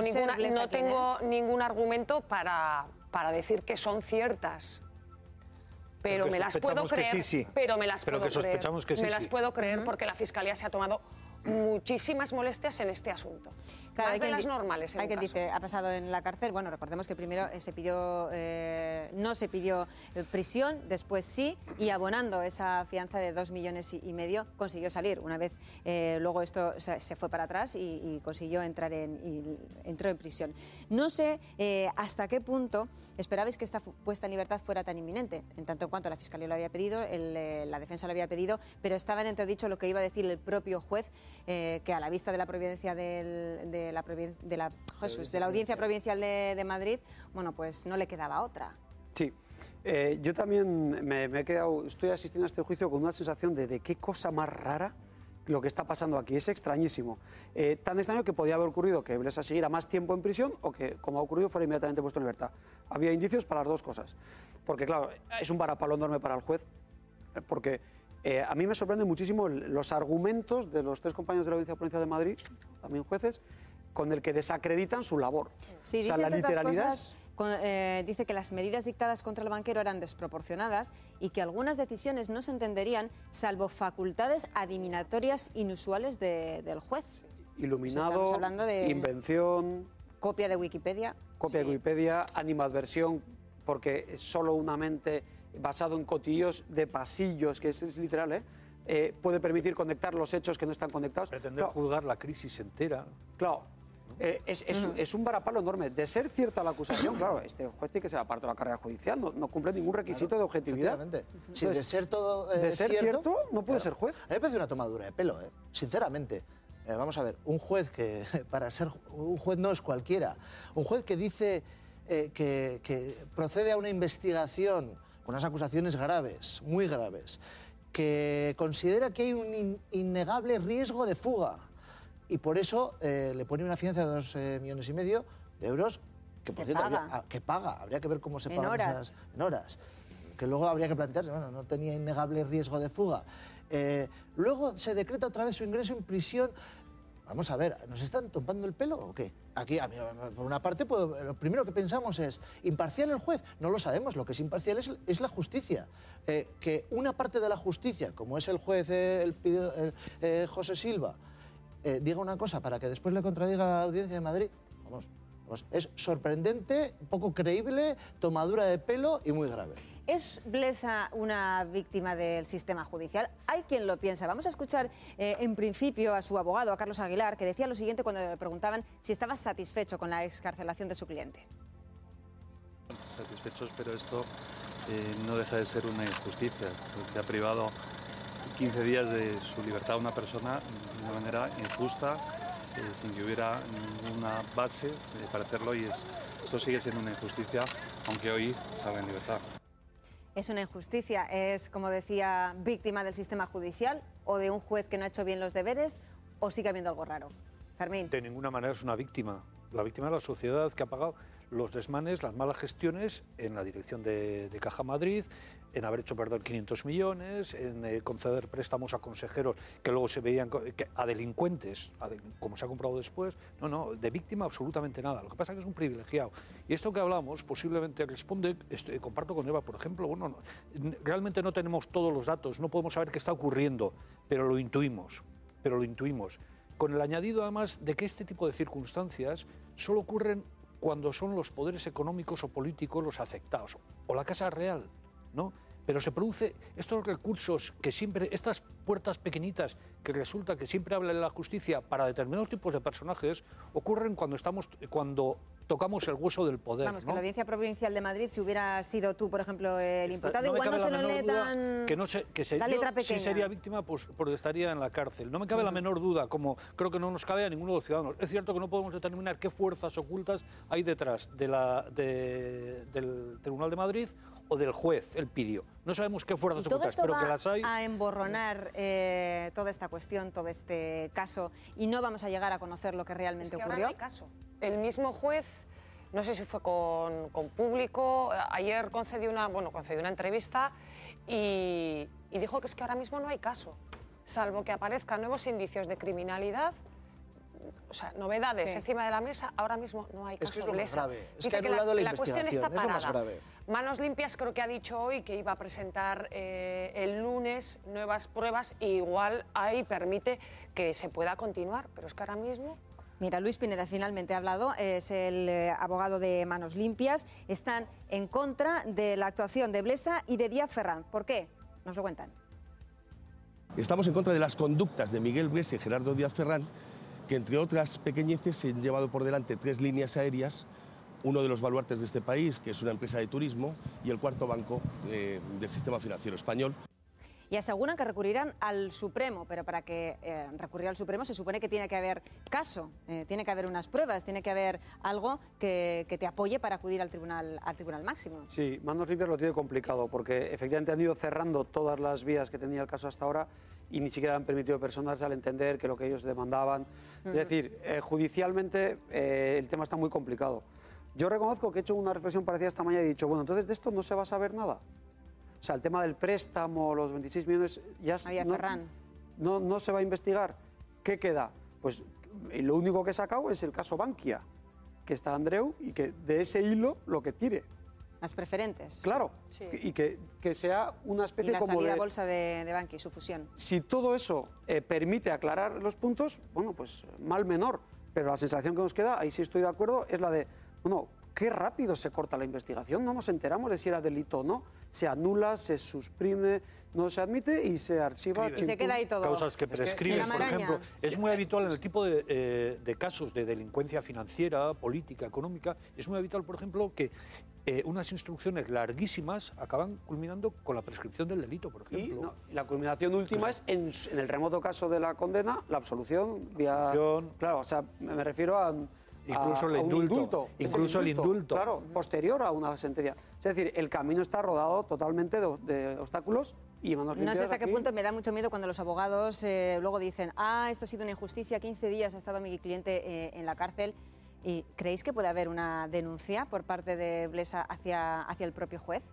ningún argumento para decir que son ciertas. Pero me las puedo creer. Pero me las puedo creer. Me las puedo creer porque la Fiscalía se ha tomado muchísimas molestias en este asunto. Claro, más de las normales. Hay quien dice, ha pasado en la cárcel. Bueno, recordemos que primero no se pidió prisión, después sí, y abonando esa fianza de 2,5 millones consiguió salir. Una vez luego esto se fue para atrás y consiguió entró en prisión. No sé hasta qué punto esperabais que esta puesta en libertad fuera tan inminente, en tanto en cuanto la Fiscalía lo había pedido, la defensa lo había pedido, pero estaba en entredicho lo que iba a decir el propio juez, que a la vista de la providencia de la Audiencia Provincial de Madrid, bueno, pues no le quedaba otra. Sí, yo también me he quedado, estoy asistiendo a este juicio con una sensación de qué cosa más rara lo que está pasando aquí. Es extrañísimo. Tan extraño que podía haber ocurrido que Blesa siguiera más tiempo en prisión o que, como ha ocurrido, fuera inmediatamente puesto en libertad. Había indicios para las dos cosas. Porque, claro, es un varapalo enorme para el juez, porque a mí me sorprenden muchísimo los argumentos de los 3 compañeros de la Audiencia Provincial de Madrid, también jueces, con el que desacreditan su labor. Sí, dice, entre otras cosas, dice que las medidas dictadas contra el banquero eran desproporcionadas y que algunas decisiones no se entenderían salvo facultades adivinatorias inusuales del juez. Iluminado, Estamos hablando de invención... Copia de Wikipedia. Copia de Wikipedia, animadversión, porque es solo una mente basado en cotillos de pasillos, que es literal, puede permitir conectar los hechos que no están conectados. Pretender juzgar la crisis entera. Claro. Es un varapalo enorme. De ser cierta la acusación, claro, este juez tiene que ser aparte de la carrera judicial, no cumple ningún requisito de objetividad. Sí, de ser todo de ser cierto, no puede ser juez. A mí me parece una tomadura de pelo, sinceramente. Vamos a ver, un juez que para ser un juez no es cualquiera. Un juez que dice que procede a una investigación con unas acusaciones graves, muy graves, que considera que hay un innegable riesgo de fuga y por eso le pone una fianza de 2,5 millones de euros que por cierto paga. Habría que ver cómo se pagan esas en horas. Que luego habría que plantearse, bueno, no tenía innegable riesgo de fuga. Luego se decreta otra vez su ingreso en prisión. Vamos a ver, ¿nos están tomando el pelo o qué? Aquí, a mí, por una parte, lo primero que pensamos es, ¿imparcial el juez? No lo sabemos, lo que es imparcial es la justicia. Que una parte de la justicia, como es el juez José Silva, diga una cosa para que después le contradiga la Audiencia de Madrid, vamos, es sorprendente, poco creíble, tomadura de pelo y muy grave. ¿Es Blesa una víctima del sistema judicial? Hay quien lo piensa. Vamos a escuchar en principio a su abogado, a Carlos Aguilar, que decía lo siguiente cuando le preguntaban si estaba satisfecho con la excarcelación de su cliente. Satisfechos, pero esto no deja de ser una injusticia. Pues se ha privado 15 días de su libertad a una persona de una manera injusta, sin que hubiera ninguna base para hacerlo, y esto sigue siendo una injusticia, aunque hoy salga en libertad. ¿Es una injusticia? ¿Es, como decía, víctima del sistema judicial o de un juez que no ha hecho bien los deberes, o sigue habiendo algo raro? Fermín. De ninguna manera es una víctima. La víctima es la sociedad que ha pagado los desmanes, las malas gestiones en la dirección de Caja Madrid, en haber hecho perder 500 millones, en conceder préstamos a consejeros que luego se veían a delincuentes, como se ha comprobado después. No, de víctima absolutamente nada. Lo que pasa es que es un privilegiado. Y esto que hablamos posiblemente responde, comparto con Eva, por ejemplo, realmente no tenemos todos los datos, no podemos saber qué está ocurriendo, pero lo intuimos. Con el añadido además de que este tipo de circunstancias solo ocurren cuando son los poderes económicos o políticos los afectados, o la Casa Real, ¿no? Pero se produce estos recursos que siempre, estas puertas pequeñitas que resulta que siempre habla de la justicia para determinados tipos de personajes, ocurren cuando tocamos el hueso del poder. Vamos, ¿no? Que la Audiencia Provincial de Madrid, si hubiera sido tú, por ejemplo, el imputado, igual no se lo lee tan... la letra pequeña. Si sería víctima, pues estaría en la cárcel. No me cabe la menor duda, como creo que no nos cabe a ninguno de los ciudadanos. Es cierto que no podemos determinar qué fuerzas ocultas hay detrás del Tribunal de Madrid o del juez, el Pidio. No sabemos qué fuerzas ocultas, pero que las hay. A emborronar toda esta cuestión, todo este caso, y no vamos a llegar a conocer lo que realmente ocurrió. Ahora no hay caso. El mismo juez, no sé si fue con público, ayer concedió una entrevista y dijo que es que ahora mismo no hay caso, salvo que aparezcan nuevos indicios de criminalidad. O sea, novedades encima de la mesa, ahora mismo no hay caso. Es que es lo más grave. Es Dice que ha anulado la cuestión está investigación, es lo más parada. grave. Manos Limpias creo que ha dicho hoy que iba a presentar el lunes nuevas pruebas y igual ahí permite que se pueda continuar, pero es que ahora mismo... Mira, Luis Pineda finalmente ha hablado, es el abogado de Manos Limpias. Están en contra de la actuación de Blesa y de Díaz Ferrán. ¿Por qué? Nos lo cuentan. Estamos en contra de las conductas de Miguel Blesa y Gerardo Díaz Ferrán, que entre otras pequeñeces se han llevado por delante 3 líneas aéreas, uno de los baluartes de este país, que es una empresa de turismo, y el cuarto banco del sistema financiero español. Y aseguran que recurrirán al Supremo, pero para que recurrir al Supremo se supone que tiene que haber caso, tiene que haber unas pruebas, tiene que haber algo que te apoye para acudir al tribunal máximo. Sí, Manos Limpias lo tiene complicado, porque efectivamente han ido cerrando todas las vías que tenía el caso hasta ahora y ni siquiera han permitido personarse al entender que lo que ellos demandaban. Es decir, judicialmente el tema está muy complicado. Yo reconozco que he hecho una reflexión parecida esta mañana y he dicho, bueno, entonces de esto no se va a saber nada. O sea, el tema del préstamo, los 26 millones, ya no se va a investigar. ¿Qué queda? Pues y lo único que he sacado es el caso Bankia, que está Andreu, y que de ese hilo lo que tire. Las preferentes. Claro, sí. Y que sea una especie como de... Y la como salida a bolsa de Bankia y su fusión. Si todo eso permite aclarar los puntos, bueno, pues mal menor. Pero la sensación que nos queda, ahí sí estoy de acuerdo, es la de, bueno, qué rápido se corta la investigación, no nos enteramos de si era delito o no, se anula, se suprime, no se admite y se archiva. Y se queda ahí todo. Causas que prescriben, por ejemplo. Es muy habitual en el tipo de casos de delincuencia financiera, política, económica, es muy habitual, por ejemplo, que unas instrucciones larguísimas acaban culminando con la prescripción del delito, por ejemplo. Y la culminación última es, en el remoto caso de la condena, la absolución vía... Claro, o sea, me refiero a... Incluso el indulto. Incluso el indulto. Claro, posterior a una sentencia. Es decir, el camino está rodado totalmente de obstáculos y manos limpias. No sé hasta qué aquí. punto me da mucho miedo cuando los abogados luego dicen, esto ha sido una injusticia, 15 días ha estado mi cliente en la cárcel. ¿Y creéis que puede haber una denuncia por parte de Blesa hacia el propio juez?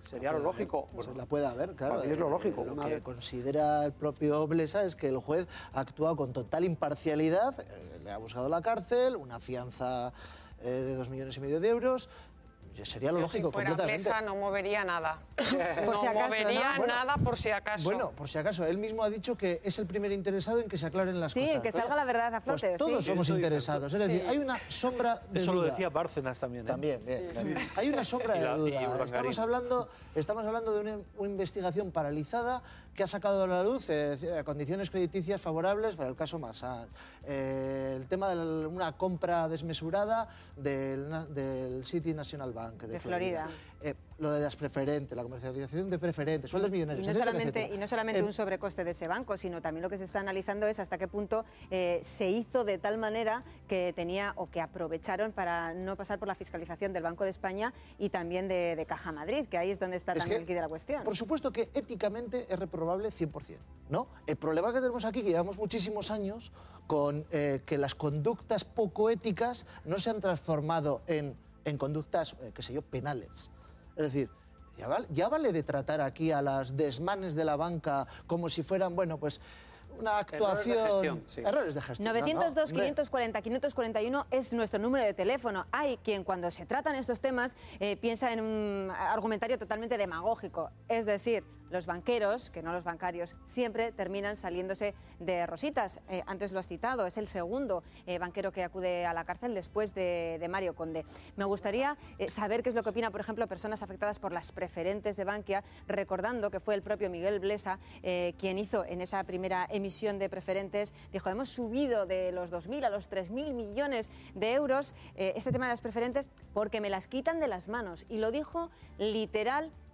Sería lo lógico. Pues la puede haber, claro. Es lo lógico. Lo que considera el propio Blesa es que el juez ha actuado con total imparcialidad, le ha buscado la cárcel, una fianza de 2,5 millones de euros. Sería lo lógico, si fuera completamente. Blesa no movería nada. Por si acaso, movería ¿no? nada por si acaso. Bueno, por si acaso. Él mismo ha dicho que es el primer interesado en que se aclaren las cosas. Sí, que salga la verdad a flote. Pues todos somos interesados. Es decir, hay una sombra de Eso duda. lo decía Bárcenas también. También, bien. Sí. Hay una sombra de duda. Estamos hablando de una investigación paralizada que ha sacado a la luz condiciones crediticias favorables para el caso Marsal. El tema de una compra desmesurada del City National Bank de Florida. Lo de las preferentes, la comercialización de preferentes, sueldos millonarios. Y no solamente un sobrecoste de ese banco, sino también lo que se está analizando es hasta qué punto se hizo de tal manera que tenía o que aprovecharon para no pasar por la fiscalización del Banco de España y también de Caja Madrid, que ahí es donde está también el quid de la cuestión. Por supuesto que éticamente es reprobable 100%, ¿no? El problema que tenemos aquí, que llevamos muchísimos años con que las conductas poco éticas no se han transformado en conductas, qué sé yo, penales. Es decir, ya vale de tratar aquí a las desmanes de la banca como si fueran, bueno, pues una actuación... Errores de gestión. 902, 540, 541 es nuestro número de teléfono. Hay quien cuando se tratan estos temas piensa en un argumentario totalmente demagógico. Es decir, los banqueros, que no los bancarios, siempre terminan saliéndose de rositas. Antes lo has citado, es el segundo banquero que acude a la cárcel después de Mario Conde. Me gustaría saber qué es lo que opina, por ejemplo, personas afectadas por las preferentes de Bankia, recordando que fue el propio Miguel Blesa quien hizo en esa primera emisión de preferentes, dijo, hemos subido de los 2.000 a los 3.000 millones de euros este tema de las preferentes porque me las quitan de las manos. Y lo dijo literalmente.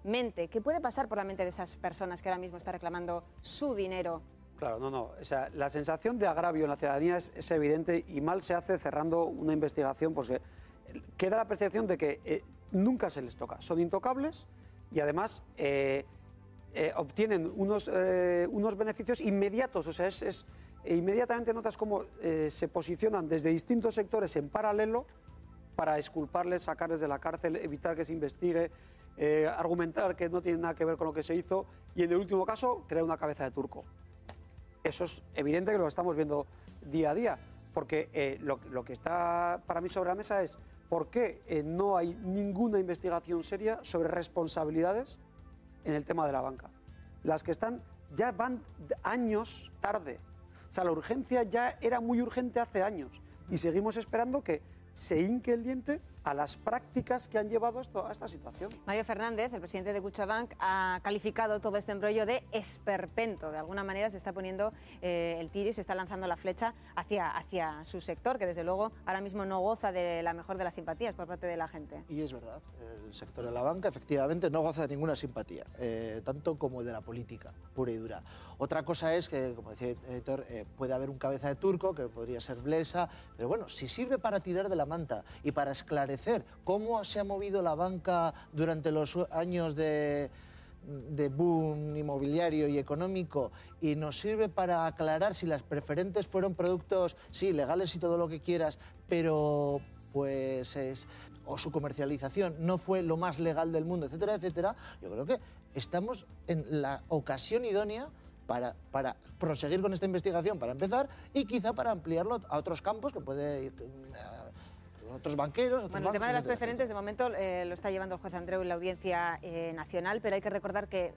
¿Qué puede pasar por la mente de esas personas que ahora mismo están reclamando su dinero? Claro, no. O sea, la sensación de agravio en la ciudadanía es evidente y mal se hace cerrando una investigación porque queda la percepción de que nunca se les toca. Son intocables y además obtienen unos beneficios inmediatos. O sea, inmediatamente notas cómo se posicionan desde distintos sectores en paralelo para exculparles, sacarles de la cárcel, evitar que se investigue, argumentar que no tiene nada que ver con lo que se hizo y en el último caso crear una cabeza de turco. Eso es evidente que lo estamos viendo día a día, porque lo que está para mí sobre la mesa es por qué no hay ninguna investigación seria sobre responsabilidades en el tema de la banca. Las que están ya van años tarde. O sea, la urgencia ya era muy urgente hace años y seguimos esperando que se hinque el diente a las prácticas que han llevado a esta situación. Mario Fernández, el presidente de Kutxabank, ha calificado todo este embrollo de esperpento. De alguna manera se está poniendo el tiro y se está lanzando la flecha hacia su sector, que desde luego ahora mismo no goza de la mejor de las simpatías por parte de la gente. Y es verdad, el sector de la banca efectivamente no goza de ninguna simpatía, tanto como el de la política, pura y dura. Otra cosa es que, como decía Héctor, puede haber un cabeza de turco, que podría ser Blesa, pero bueno, si sirve para tirar de la manta y para esclarecer cómo se ha movido la banca durante los años de boom inmobiliario y económico y nos sirve para aclarar si las preferentes fueron productos, sí, legales y todo lo que quieras, pero pues o su comercialización no fue lo más legal del mundo, etcétera, etcétera, yo creo que estamos en la ocasión idónea para proseguir con esta investigación, para empezar, y quizá para ampliarlo a otros campos que puede ir otros banqueros. Bueno, el tema de las preferentes, de momento lo está llevando el juez Andreu en la Audiencia Nacional, pero hay que recordar que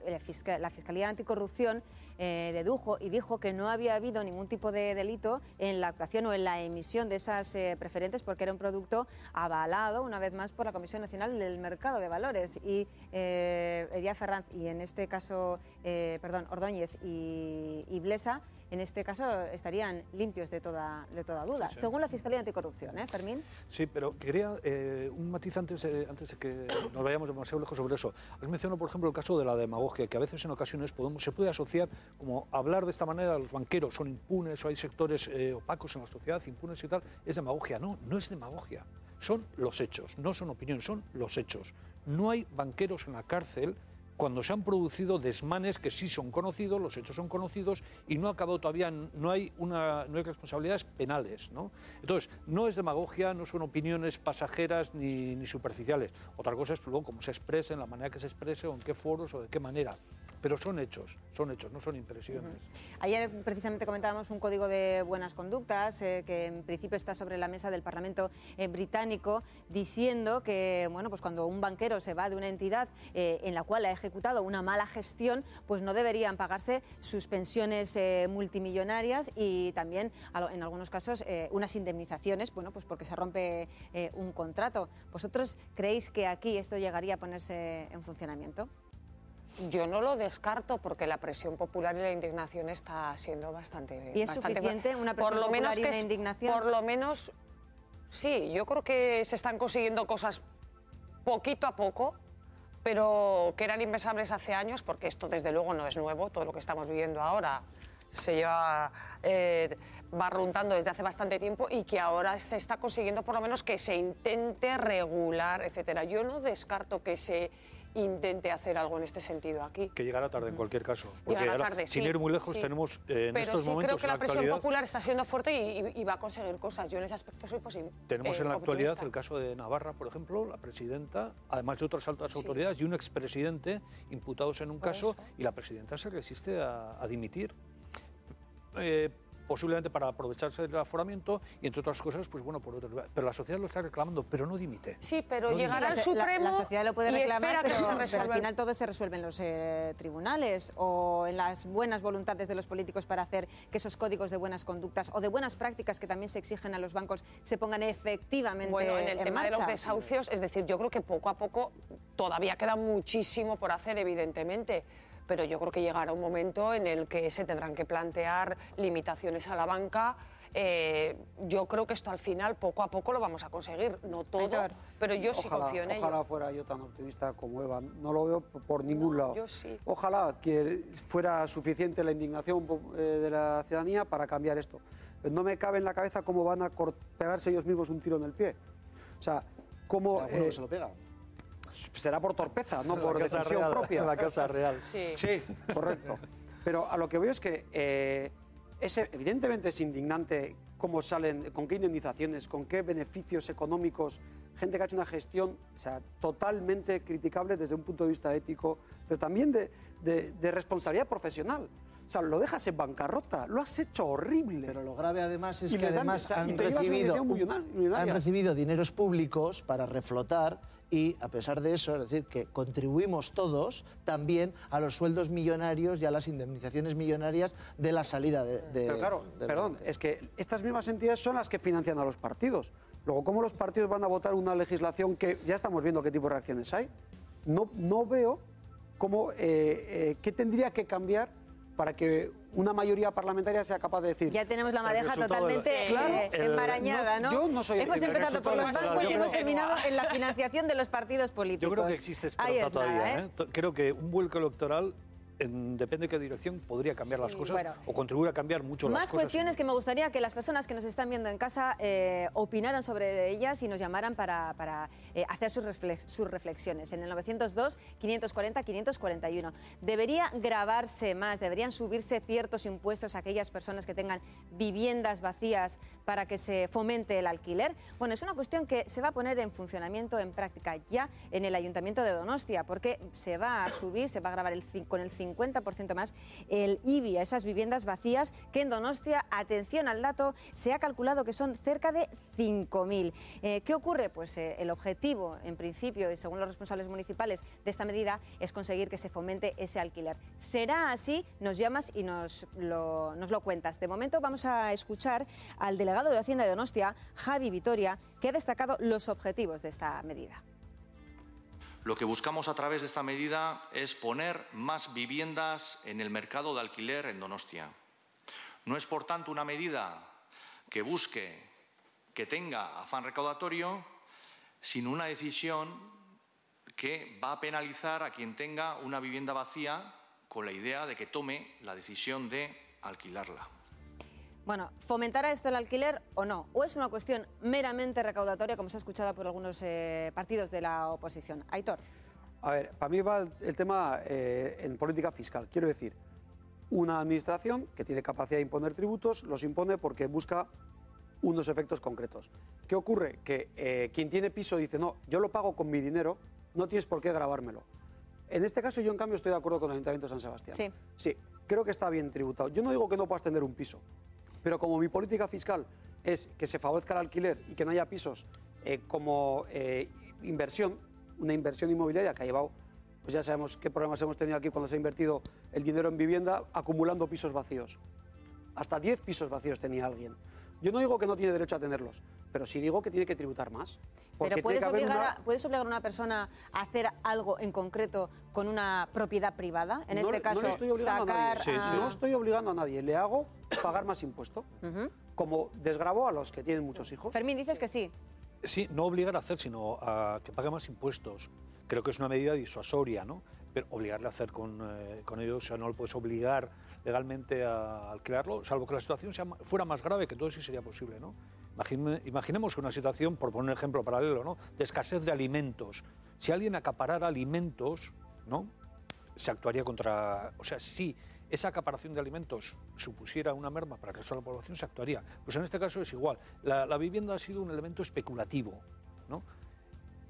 la Fiscalía Anticorrupción dedujo y dijo que no había habido ningún tipo de delito en la actuación o en la emisión de esas preferentes, porque era un producto avalado, una vez más, por la Comisión Nacional del Mercado de Valores. Y Díaz Ferranz, y en este caso, Ordóñez y Blesa, en este caso estarían limpios de toda duda, sí. Según la Fiscalía Anticorrupción, Fermín. Sí, pero quería un matiz antes de que nos vayamos demasiado lejos sobre eso. Has mencionado, por ejemplo, el caso de la demagogia, que a veces en ocasiones se puede asociar como hablar de esta manera, los banqueros son impunes o hay sectores opacos en la sociedad, impunes y tal, es demagogia. No, no es demagogia. Son los hechos, no son opiniones, son los hechos. No hay banqueros en la cárcel cuando se han producido desmanes que sí son conocidos, los hechos son conocidos y no ha acabado todavía, no hay responsabilidades penales, ¿no? Entonces, no es demagogia, no son opiniones pasajeras ni superficiales. Otra cosa es luego cómo se expresa, en la manera que se exprese o en qué foros o de qué manera. Pero son hechos, no son impresiones. Ayer precisamente comentábamos un código de buenas conductas que en principio está sobre la mesa del Parlamento británico, diciendo que pues cuando un banquero se va de una entidad en la cual ha ejecutado una mala gestión, pues no deberían pagarse sus pensiones multimillonarias y también en algunos casos unas indemnizaciones, pues porque se rompe un contrato. ¿Vosotros creéis que aquí esto llegaría a ponerse en funcionamiento? Yo no lo descarto porque la presión popular y la indignación está siendo bastante... ¿Y es suficiente una presión popular y una indignación? Por lo menos, sí, yo creo que se están consiguiendo cosas poquito a poco, pero que eran impensables hace años, porque esto desde luego no es nuevo, todo lo que estamos viviendo ahora se lleva barruntando desde hace bastante tiempo y que ahora se está consiguiendo por lo menos que se intente regular, etcétera. Yo no descarto que se intente hacer algo en este sentido aquí. Que llegará tarde en cualquier caso. Porque ahora, tarde, sin ir muy lejos, tenemos en estos momentos... Pero sí creo que la presión popular está siendo fuerte y va a conseguir cosas. Yo en ese aspecto soy posible. Tenemos en la actualidad el caso de Navarra, por ejemplo, la presidenta, además de otras altas autoridades, y un expresidente imputados en un caso, y la presidenta se resiste a dimitir. Posiblemente para aprovecharse del aforamiento y, entre otras cosas, pero la sociedad lo está reclamando, pero no dimite. Sí, pero llegará al Supremo. La sociedad lo puede reclamar, pero al final todo se resuelve en los tribunales o en las buenas voluntades de los políticos para hacer que esos códigos de buenas conductas o de buenas prácticas que también se exigen a los bancos se pongan efectivamente en marcha. Bueno, en el tema de los desahucios, es decir, yo creo que poco a poco todavía queda muchísimo por hacer, evidentemente. Pero yo creo que llegará un momento en el que se tendrán que plantear limitaciones a la banca. Yo creo que esto al final, poco a poco, lo vamos a conseguir. No todo, pero yo sí confío en ello. Ojalá fuera yo tan optimista como Eva. No lo veo por ningún lado. Yo sí. Ojalá que fuera suficiente la indignación de la ciudadanía para cambiar esto. Pero no me cabe en la cabeza cómo van a pegarse ellos mismos un tiro en el pie. O sea, cómo... se lo pega. Será por torpeza, no por decisión propia. La Casa Real. Sí, correcto. Pero a lo que voy es que evidentemente es indignante cómo salen, con qué indemnizaciones, con qué beneficios económicos, gente que ha hecho una gestión totalmente criticable desde un punto de vista ético, pero también de responsabilidad profesional. O sea, lo dejas en bancarrota, lo has hecho horrible. Pero lo grave además es que además han recibido dineros públicos para reflotar y a pesar de eso, es decir, que contribuimos todos también a los sueldos millonarios y a las indemnizaciones millonarias de la salida de... Pero claro, perdón, es que estas mismas entidades son las que financian a los partidos. Luego, ¿cómo los partidos van a votar una legislación que ya estamos viendo qué tipo de reacciones hay? No veo cómo, qué tendría que cambiar para que una mayoría parlamentaria sea capaz de decir... Ya tenemos la madeja totalmente enmarañada, ¿no? Yo no soy... Hemos empezado por los bancos y hemos terminado en la financiación de los partidos políticos. Yo creo que existe esperanza todavía. Creo que un vuelco electoral, depende de qué dirección, podría cambiar las cosas o contribuir a cambiar mucho las cosas. Más cuestiones que me gustaría que las personas que nos están viendo en casa opinaran sobre ellas y nos llamaran para hacer sus reflexiones. En el 902-540-541. ¿Debería gravarse más? ¿Deberían subirse ciertos impuestos a aquellas personas que tengan viviendas vacías para que se fomente el alquiler? Bueno, es una cuestión que se va a poner en funcionamiento, en práctica ya en el Ayuntamiento de Donostia, porque se va a subir, se va a grabar con el 50% 50% más el IBI a esas viviendas vacías, que en Donostia, atención al dato, se ha calculado que son cerca de 5.000. ¿Qué ocurre? Pues el objetivo, en principio, y según los responsables municipales de esta medida, es conseguir que se fomente ese alquiler. ¿Será así? Nos llamas y nos lo cuentas. De momento vamos a escuchar al delegado de Hacienda de Donostia, Javi Vitoria, que ha destacado los objetivos de esta medida. Lo que buscamos a través de esta medida es poner más viviendas en el mercado de alquiler en Donostia. No es, por tanto, una medida que busque que tenga afán recaudatorio, sino una decisión que va a penalizar a quien tenga una vivienda vacía con la idea de que tome la decisión de alquilarla. Bueno, ¿fomentará esto el alquiler o no? ¿O es una cuestión meramente recaudatoria, como se ha escuchado por algunos partidos de la oposición? Aitor. A ver, para mí va el tema en política fiscal. Quiero decir, una administración que tiene capacidad de imponer tributos, los impone porque busca unos efectos concretos. ¿Qué ocurre? Que quien tiene piso dice, no, yo lo pago con mi dinero, no tienes por qué grabármelo. En este caso yo, en cambio, estoy de acuerdo con el Ayuntamiento de San Sebastián. Sí. Sí, creo que está bien tributado. Yo no digo que no puedas tener un piso, pero como mi política fiscal es que se favorezca el alquiler y que no haya pisos como inversión, una inversión inmobiliaria que ha llevado, pues ya sabemos qué problemas hemos tenido aquí cuando se ha invertido el dinero en vivienda acumulando pisos vacíos. Hasta 10 pisos vacíos tenía alguien. Yo no digo que no tiene derecho a tenerlos, pero sí digo que tiene que tributar más. Pero ¿puedes obligar a una persona a hacer algo en concreto con una propiedad privada? En este caso, sacar... No estoy obligando a nadie, le hago pagar más impuesto, como desgravo a los que tienen muchos hijos. Fermín, dices que sí. Sí, no obligar a hacer, sino a que pague más impuestos. Creo que es una medida disuasoria, ¿no? Pero obligarle a hacer con ellos, o sea, no lo puedes obligar legalmente a alquilarlo, salvo que la situación fuera más grave, que todo sí sería posible, ¿no? Imaginemos una situación, por poner un ejemplo paralelo, ¿no?, de escasez de alimentos. Si alguien acaparara alimentos, ¿no?, se actuaría contra... O sea, si esa acaparación de alimentos supusiera una merma para el resto de la población, se actuaría. Pues en este caso es igual. La vivienda ha sido un elemento especulativo, ¿no?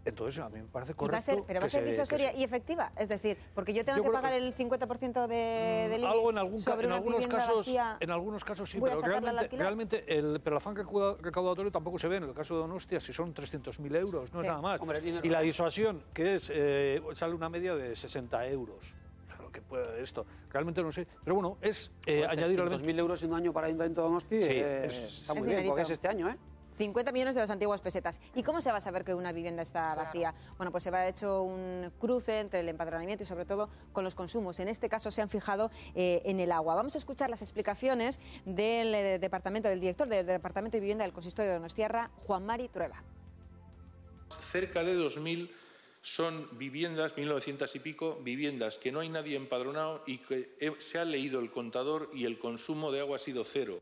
Entonces, a mí me parece correcto. Pero va a ser disuasoria y efectiva. Es decir, porque yo tengo que pagar el 50% del IBI algo en algunos casos, vacía, en algunos casos sí, pero realmente el afán recaudatorio tampoco se ve. En el caso de Donostia, si son 300.000 euros, no es nada más. Hombre, y la disuasión, que es sale una media de 60 euros. Lo que puede esto. Realmente no sé. Pero bueno, es añadir... 300.000 euros en un año para el Ayuntamiento de Donostia está muy bien, porque es este año, ¿eh? 50 millones de las antiguas pesetas. ¿Y cómo se va a saber que una vivienda está vacía? Bueno, pues se va a hecho un cruce entre el empadronamiento y sobre todo con los consumos. En este caso se han fijado en el agua. Vamos a escuchar las explicaciones del director del Departamento de Vivienda del Consistorio de Donostiarra, Juan Mari Trueba. Cerca de 2.000 son viviendas, 1.900 y pico, viviendas que no hay nadie empadronado y que se ha leído el contador y el consumo de agua ha sido cero.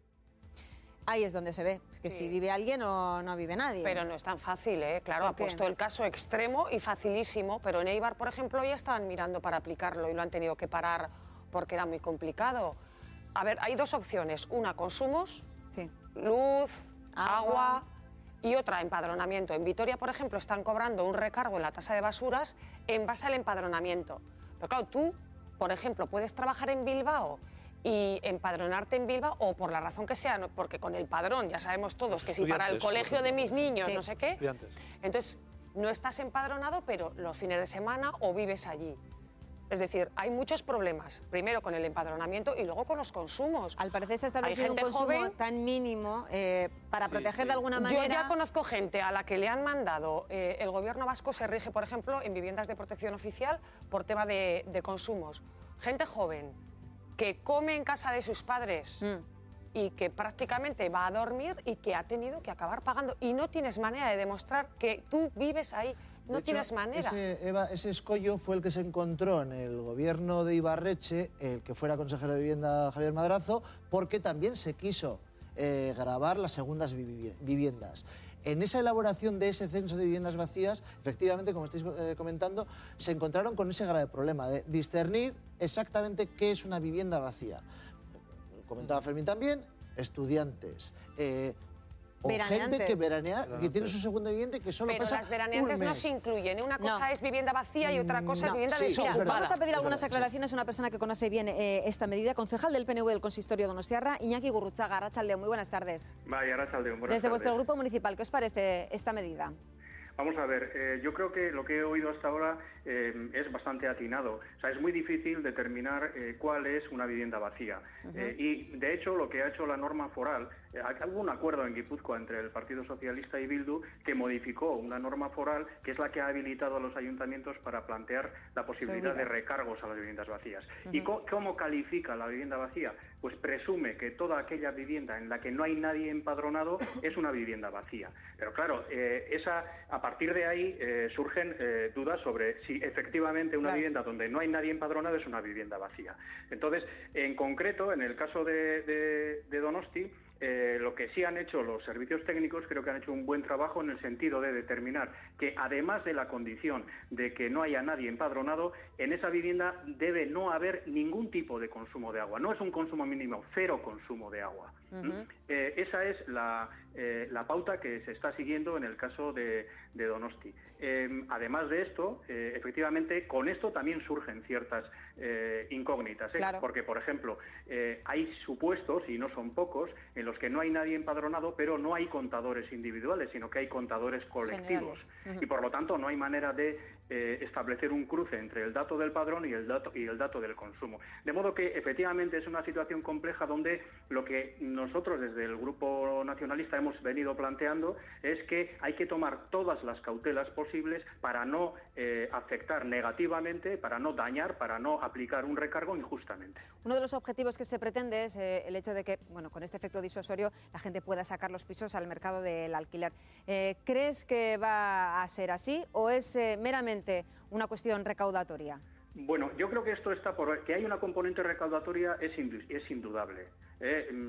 Ahí es donde se ve, que si vive alguien o no vive nadie. Pero no es tan fácil, ¿eh? Claro, ha puesto el caso extremo y facilísimo, pero en Eibar, por ejemplo, ya estaban mirando para aplicarlo y lo han tenido que parar porque era muy complicado. A ver, hay dos opciones. Una, consumos, luz, agua y otra, empadronamiento. En Vitoria, por ejemplo, están cobrando un recargo en la tasa de basuras en base al empadronamiento. Pero claro, tú, por ejemplo, puedes trabajar en Bilbao y empadronarte en Bilbao, o por la razón que sea, porque con el padrón ya sabemos todos que si para el colegio de mis niños no sé qué, entonces no estás empadronado, pero los fines de semana o vives allí. Es decir, hay muchos problemas, primero con el empadronamiento y luego con los consumos. Al parecer se ha establecido un consumo tan mínimo para proteger de alguna manera... Yo ya conozco gente a la que le han mandado, el gobierno vasco se rige, por ejemplo, en viviendas de protección oficial por tema de consumos. Gente joven que come en casa de sus padres y que prácticamente va a dormir y que ha tenido que acabar pagando. Y no tienes manera de demostrar que tú vives ahí. No tienes manera. Ese escollo fue el que se encontró en el gobierno de Ibarretxe, el que fuera consejero de Vivienda Javier Madrazo, porque también se quiso gravar las segundas viviendas. En esa elaboración de ese censo de viviendas vacías, efectivamente, como estáis comentando, se encontraron con ese grave problema de discernir exactamente qué es una vivienda vacía. Comentaba Fermín también, estudiantes, O gente que veranea, que tiene su segunda vivienda y que solo pasa las veraneantes no se incluyen. Una cosa es vivienda vacía y otra cosa es vivienda desocupada. Mira, vamos a pedir algunas aclaraciones a una persona que conoce bien esta medida. Concejal del PNV del Consistorio donostiarra, Iñaki Gurruchaga, Arratsaldeon. Muy buenas tardes. Vaya, Arratsaldeon, buenas Desde tardes. vuestro grupo municipal, ¿qué os parece esta medida? Vamos a ver, yo creo que lo que he oído hasta ahora es bastante atinado. O sea, es muy difícil determinar cuál es una vivienda vacía. Y, de hecho, lo que ha hecho la norma foral, hubo un acuerdo en Guipúzcoa entre el Partido Socialista y Bildu que modificó una norma foral que es la que ha habilitado a los ayuntamientos para plantear la posibilidad de recargos a las viviendas vacías. ¿Y cómo califica la vivienda vacía? Pues presume que toda aquella vivienda en la que no hay nadie empadronado es una vivienda vacía. Pero claro, a partir de ahí surgen dudas sobre si efectivamente una vivienda donde no hay nadie empadronado es una vivienda vacía. Entonces, en concreto, en el caso de Donosti, lo que sí han hecho los servicios técnicos, creo que han hecho un buen trabajo en el sentido de determinar que, además de la condición de que no haya nadie empadronado, en esa vivienda debe no haber ningún tipo de consumo de agua. No es un consumo mínimo, cero consumo de agua. Esa es la pauta que se está siguiendo en el caso de Donosti. Además de esto, efectivamente, con esto también surgen ciertas incógnitas, Claro. Porque, por ejemplo, hay supuestos, y no son pocos, en los que no hay nadie empadronado, pero no hay contadores individuales, sino que hay contadores colectivos. Y, por lo tanto, no hay manera de establecer un cruce entre el dato del padrón y el dato del consumo. De modo que, efectivamente, es una situación compleja donde lo que nosotros desde el Grupo Nacionalista hemos venido planteando es que hay que tomar todas las cautelas posibles para no afectar negativamente, para no dañar, para no aplicar un recargo injustamente. Uno de los objetivos que se pretende es el hecho de que, bueno, con este efecto disuasorio, la gente pueda sacar los pisos al mercado del alquiler. ¿Crees que va a ser así o es meramente una cuestión recaudatoria? Bueno, yo creo que esto está por ver. Que hay una componente recaudatoria es indudable.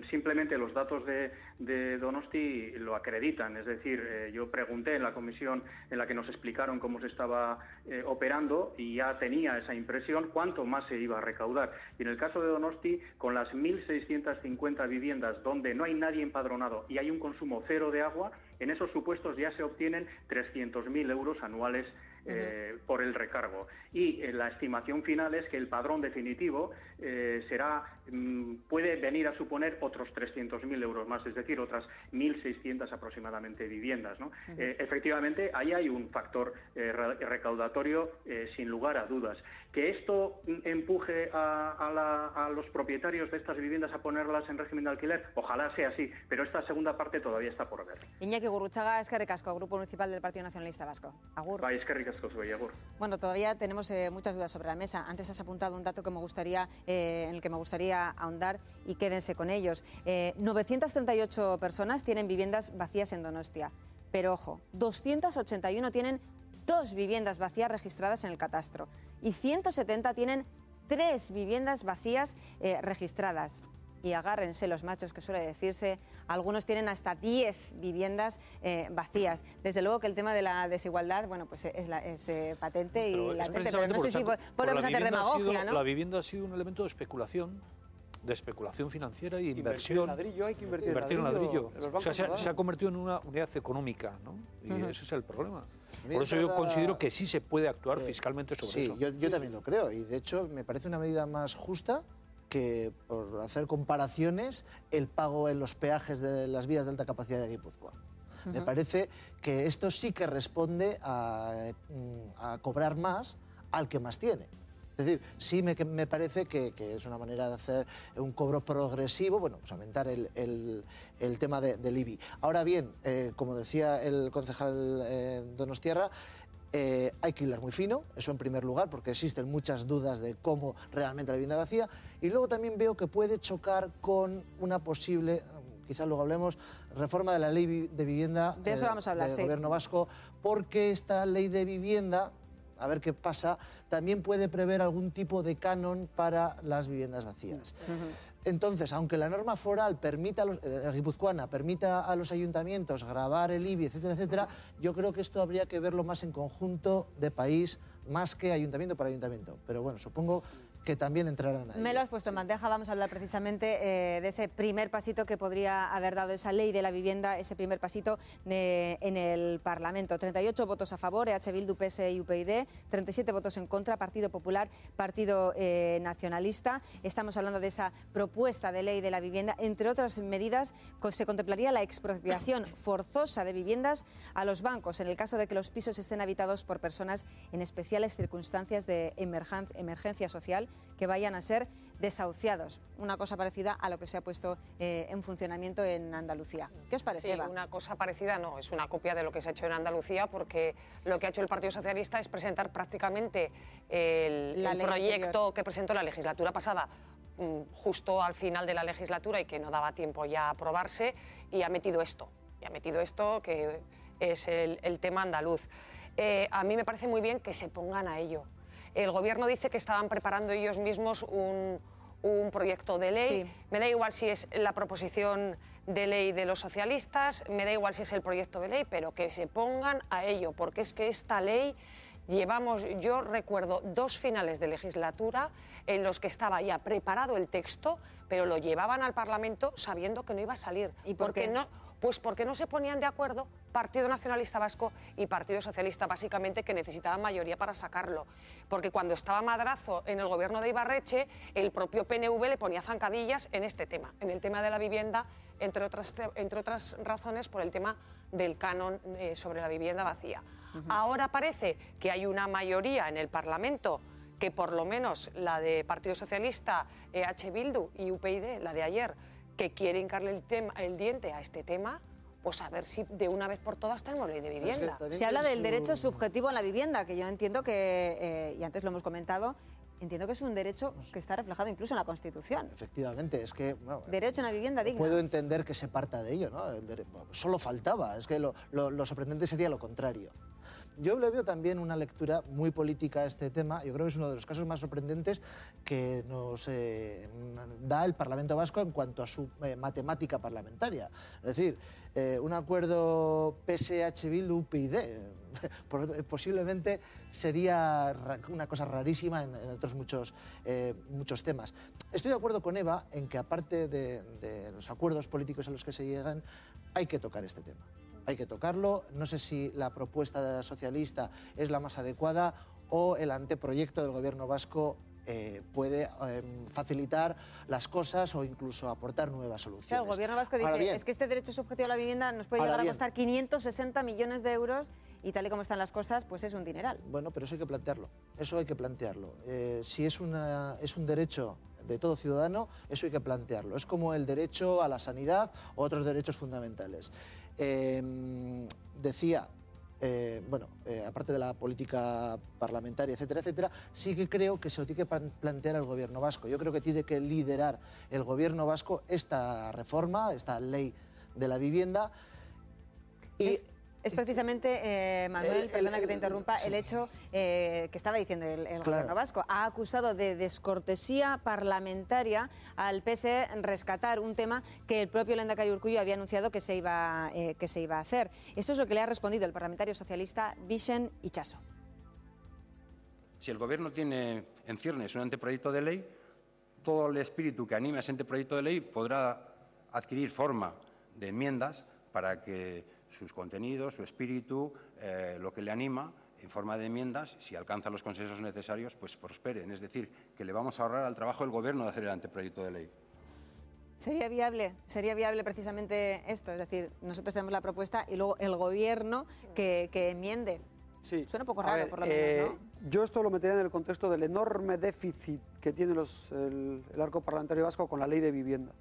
Simplemente los datos de Donosti lo acreditan. Es decir, yo pregunté en la comisión en la que nos explicaron cómo se estaba operando y ya tenía esa impresión cuánto más se iba a recaudar. Y en el caso de Donosti, con las 1.650 viviendas donde no hay nadie empadronado y hay un consumo cero de agua, en esos supuestos ya se obtienen 300.000 euros anuales por el recargo. Y la estimación final es que el padrón definitivo puede venir a suponer otros 300.000 euros más, es decir, otras 1.600 aproximadamente viviendas, ¿no? Efectivamente, ahí hay un factor recaudatorio sin lugar a dudas. Que esto empuje a los propietarios de estas viviendas a ponerlas en régimen de alquiler, ojalá sea así, pero esta segunda parte todavía está por ver. Iñaki Gurruchaga, eskerrik asko, Grupo Municipal del Partido Nacionalista Vasco. Agur. Bai, eskerrik asko zuei, agur. Bueno, todavía tenemos muchas dudas sobre la mesa. Antes has apuntado un dato que me gustaría, en el que me gustaría ahondar y quédense con ellos. 938 personas tienen viviendas vacías en Donostia, pero ojo, 281 tienen 2 viviendas vacías registradas en el catastro y 170 tienen 3 viviendas vacías registradas. Y agárrense los machos, que suele decirse, algunos tienen hasta 10 viviendas vacías. Desde luego que el tema de la desigualdad, bueno, pues es patente y latente, pero no sé si podemos hacer demagogia, ¿no? La vivienda ha sido un elemento de especulación financiera y inversión. Ladrillo, hay que invertir en ladrillo. O sea, se ha convertido en una unidad económica, ¿no? Y ese es el problema. Por eso yo considero que sí se puede actuar fiscalmente sobre eso. Sí, yo también lo creo. Y de hecho me parece una medida más justa que, por hacer comparaciones, el pago en los peajes de las vías de alta capacidad de Guipúzcoa. Me parece que esto sí que responde a cobrar más al que más tiene. Es decir, sí me parece que es una manera de hacer un cobro progresivo, bueno, pues aumentar el tema del IBI. Ahora bien, como decía el concejal donostiarra, hay que hilar muy fino, eso en primer lugar, porque existen muchas dudas de cómo realmente la vivienda vacía, y luego también veo que puede chocar con una posible, quizás luego hablemos, reforma de la ley de vivienda de eso vamos a hablar, del gobierno vasco, porque esta ley de vivienda, a ver qué pasa, también puede prever algún tipo de canon para las viviendas vacías. Entonces, aunque la norma foral guipuzcoana permita a los ayuntamientos gravar el IBI, etcétera, etcétera, yo creo que esto habría que verlo más en conjunto de país, más que ayuntamiento por ayuntamiento. Pero bueno, supongo que también entrarán ahí. Me lo has puesto en bandeja, vamos a hablar precisamente de ese primer pasito que podría haber dado esa ley de la vivienda, ese primer pasito en el Parlamento. 38 votos a favor, EH Bildu, PSE y UPyD, 37 votos en contra, Partido Popular, Partido Nacionalista. Estamos hablando de esa propuesta de ley de la vivienda. Entre otras medidas, se contemplaría la expropiación forzosa de viviendas a los bancos en el caso de que los pisos estén habitados por personas en especiales circunstancias de emergencia social que vayan a ser desahuciados. Una cosa parecida a lo que se ha puesto en funcionamiento en Andalucía. ¿Qué os parece, Eva? Sí, una cosa parecida no, es una copia de lo que se ha hecho en Andalucía, porque lo que ha hecho el Partido Socialista es presentar prácticamente el proyecto anterior que presentó la legislatura pasada justo al final de la legislatura y que no daba tiempo ya a aprobarse, y ha metido esto que es el tema andaluz. A mí me parece muy bien que se pongan a ello. El Gobierno dice que estaban preparando ellos mismos un proyecto de ley. Sí. Me da igual si es la proposición de ley de los socialistas, me da igual si es el proyecto de ley, pero que se pongan a ello, porque es que esta ley yo recuerdo 2 finales de legislatura en los que estaba ya preparado el texto, pero lo llevaban al Parlamento sabiendo que no iba a salir. ¿Y por qué? Pues porque no se ponían de acuerdo Partido Nacionalista Vasco y Partido Socialista, básicamente, que necesitaban mayoría para sacarlo. Porque cuando estaba Madrazo en el gobierno de Ibarretxe, el propio PNV le ponía zancadillas en este tema, en el tema de la vivienda, entre otras razones por el tema del canon sobre la vivienda vacía. Ahora parece que hay una mayoría en el Parlamento, que por lo menos la de Partido Socialista, EH Bildu y UPyD, la de ayer, que quiere hincarle el diente a este tema, pues a ver si de una vez por todas tenemos ley de vivienda. Se habla del derecho subjetivo a la vivienda, que yo entiendo que, y antes lo hemos comentado, entiendo que es un derecho que está reflejado incluso en la Constitución. Efectivamente, es que... Bueno, derecho a una vivienda digna. Puedo entender que se parta de ello, ¿no? Solo faltaba, es que lo sorprendente sería lo contrario. Yo le veo también una lectura muy política a este tema. Yo creo que es uno de los casos más sorprendentes que nos da el Parlamento Vasco en cuanto a su matemática parlamentaria. Es decir, un acuerdo PSE-EH Bildu-UPyD posiblemente sería una cosa rarísima en otros muchos temas. Estoy de acuerdo con Eva en que, aparte de los acuerdos políticos a los que se llegan, hay que tocar este tema. Hay que tocarlo. No sé si la propuesta socialista es la más adecuada o el anteproyecto del Gobierno vasco puede facilitar las cosas o incluso aportar nuevas soluciones. Claro, el Gobierno vasco dice, es que este derecho subjetivo a la vivienda nos puede llegar a costar 560 millones de euros y tal y como están las cosas, pues es un dineral. Bueno, pero eso hay que plantearlo. Eso hay que plantearlo. Si es un derecho de todo ciudadano, eso hay que plantearlo. Es como el derecho a la sanidad o otros derechos fundamentales. Decía, aparte de la política parlamentaria, etcétera, etcétera, sí que creo que se lo tiene que plantear el Gobierno vasco. Yo creo que tiene que liderar el Gobierno vasco esta reforma, esta ley de la vivienda. Y es precisamente, Manuel, perdona que te interrumpa, sí, el hecho que estaba diciendo el Gobierno vasco. Ha acusado de descortesía parlamentaria al PSE rescatar un tema que el propio Lehendakari Urkullu había anunciado que se iba a hacer. Esto es lo que le ha respondido el parlamentario socialista Bixen Itxaso. Si el Gobierno tiene en ciernes un anteproyecto de ley, todo el espíritu que anima ese anteproyecto de ley podrá adquirir forma de enmiendas para que sus contenidos, su espíritu, lo que le anima, en forma de enmiendas, si alcanza los consensos necesarios, pues prosperen. Es decir, que le vamos a ahorrar al trabajo del Gobierno de hacer el anteproyecto de ley. ¿Sería viable precisamente esto? Es decir, nosotros tenemos la propuesta y luego el Gobierno que enmiende. Sí. Suena un poco raro, por lo menos, ¿no? Yo esto lo metería en el contexto del enorme déficit que tiene el arco parlamentario vasco con la ley de vivienda.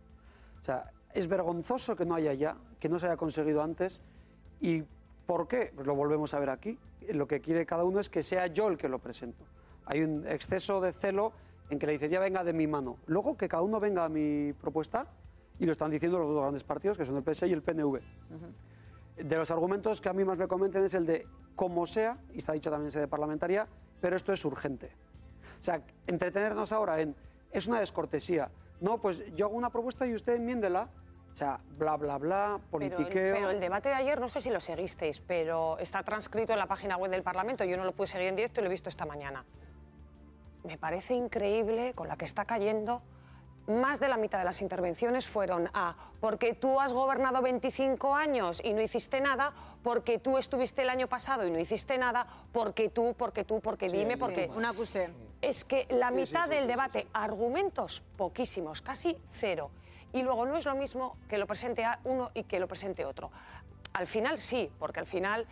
O sea, es vergonzoso que no haya ya, que no se haya conseguido antes. ¿Y por qué? Pues lo volvemos a ver aquí. Lo que quiere cada uno es que sea yo el que lo presento. Hay un exceso de celo en que la iniciativa venga de mi mano. Luego que cada uno venga a mi propuesta, y lo están diciendo los dos grandes partidos, que son el PSE y el PNV. De los argumentos que a mí más me convencen es el de como sea, y está dicho también en sede parlamentaria, pero esto es urgente. O sea, entretenernos ahora en, es una descortesía. No, pues yo hago una propuesta y usted enmiéndela. O sea, bla, bla, bla, politiqueo... Pero el debate de ayer, no sé si lo seguisteis, pero está transcrito en la página web del Parlamento. Yo no lo pude seguir en directo y lo he visto esta mañana. me parece increíble con la que está cayendo. Más de la mitad de las intervenciones fueron porque tú has gobernado 25 años y no hiciste nada, porque tú estuviste el año pasado y no hiciste nada, porque dime, porque... Un acusé. Es que la mitad del debate, argumentos poquísimos, casi cero. Y luego no es lo mismo que lo presente uno y que lo presente otro. Al final sí, porque al final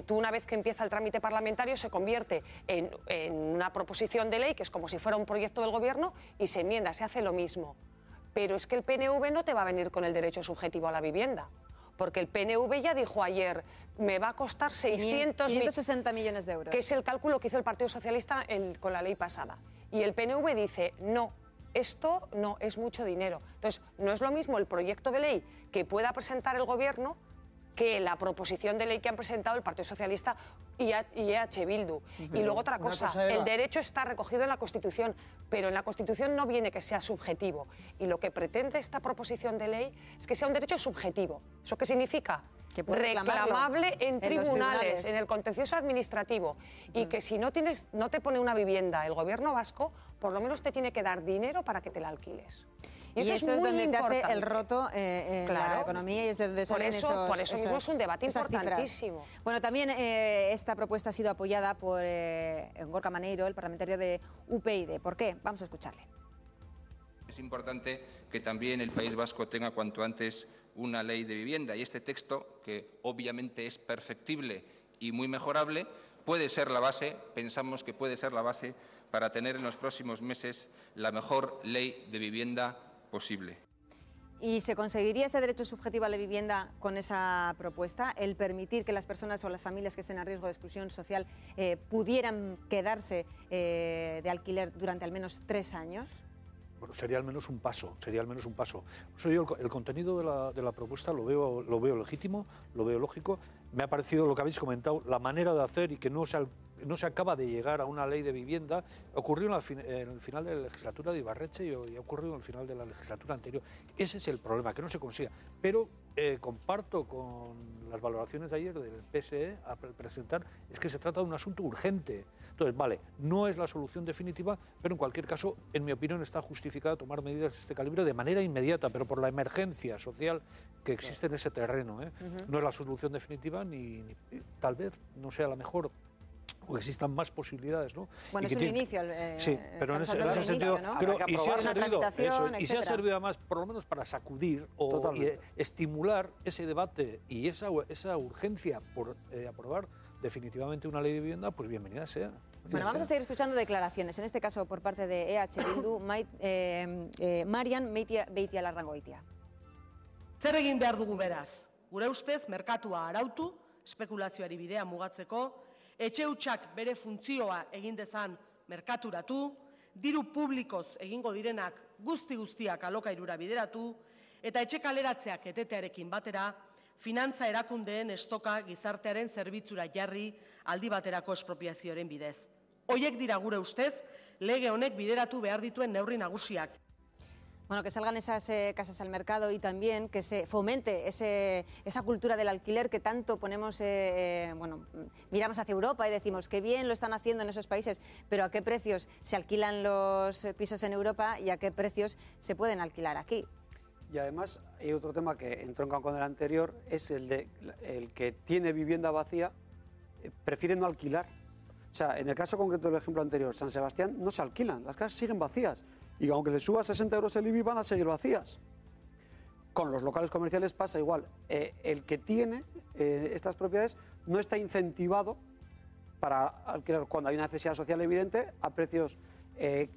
tú una vez que empieza el trámite parlamentario se convierte en una proposición de ley, que es como si fuera un proyecto del gobierno, y se enmienda, se hace lo mismo. Pero es que el PNV no te va a venir con el derecho subjetivo a la vivienda, porque el PNV ya dijo ayer, me va a costar 560 millones de euros. Que es el cálculo que hizo el Partido Socialista con la ley pasada. Y el PNV dice, no, esto no es mucho dinero. Entonces, no es lo mismo el proyecto de ley que pueda presentar el gobierno que la proposición de ley que han presentado el Partido Socialista y EH Bildu. Y luego otra cosa, el derecho está recogido en la Constitución, pero en la Constitución no viene que sea subjetivo. Y lo que pretende esta proposición de ley es que sea un derecho subjetivo. ¿Eso qué significa? Que puede reclamable en tribunales, tribunales, en el contencioso administrativo. Y que si no te pone una vivienda el gobierno vasco, por lo menos te tiene que dar dinero para que te la alquiles. Y eso es donde te hace el roto en la economía y es de donde salen por eso mismo es un debate importantísimo. Bueno, también esta propuesta ha sido apoyada por Gorka Maneiro, el parlamentario de UPyD. ¿Por qué? Vamos a escucharle. Es importante que también el País Vasco tenga cuanto antes una ley de vivienda y este texto, que obviamente es perfectible y muy mejorable, puede ser la base, pensamos que puede ser la base para tener en los próximos meses la mejor ley de vivienda posible. ¿Y se conseguiría ese derecho subjetivo a la vivienda con esa propuesta? El permitir que las personas o las familias que estén a riesgo de exclusión social pudieran quedarse de alquiler durante al menos 3 años. Bueno, sería al menos un paso, Yo el contenido de la propuesta lo veo legítimo, lo veo lógico. Me ha parecido lo que habéis comentado, la manera de hacer y que no se acaba de llegar a una ley de vivienda. Ocurrió en el final de la legislatura de Ibarretxe y ha ocurrido en el final de la legislatura anterior. Ese es el problema, que no se consiga. Pero comparto con las valoraciones de ayer del PSE a presentar, es que se trata de un asunto urgente. Entonces, vale, no es la solución definitiva, pero en cualquier caso, en mi opinión, está justificado tomar medidas de este calibre de manera inmediata, pero por la emergencia social que existe en ese terreno. No es la solución definitiva ni tal vez no sea la mejor, o existan más posibilidades, ¿no? Bueno, es un inicio. Sí, pero en ese sentido, ¿no? creo, y se ha servido además, por lo menos para sacudir o estimular ese debate y esa urgencia por aprobar definitivamente una ley de vivienda, pues bienvenida sea. Bueno, vamos a seguir escuchando declaraciones, en este caso por parte de EH Bildu, Marian Beitialarrangoitia. Zer egin behar dugu beraz? Gure ustez, merkatua arautu, espekulazioari bidea mugatzeko, etxe hutsak bere funtzioa egin dezan merkaturatu, diru publikoz egingo direnak guztiak alokairura bideratu, eta etxe kaleratzeak etetearekin batera, finantza erakundeen estoka gizartearen zerbitzura jarri aldi baterako espropiazioaren bidez. Hoiek dira gure ustez, lege honek bideratu behar dituen neurri nagusiak. Bueno, que salgan esas casas al mercado y también que se fomente esa cultura del alquiler que tanto ponemos, miramos hacia Europa y decimos que bien lo están haciendo en esos países, pero ¿a qué precios se alquilan los pisos en Europa y a qué precios se pueden alquilar aquí? Y además hay otro tema que entronca con el anterior, es el que tiene vivienda vacía, prefiere no alquilar. O sea, en el caso concreto del ejemplo anterior, San Sebastián no se alquilan, las casas siguen vacías. Y aunque le suba 60 euros el IBI, van a seguir vacías. Con los locales comerciales pasa igual. El que tiene estas propiedades no está incentivado para alquilar cuando hay una necesidad social evidente a precios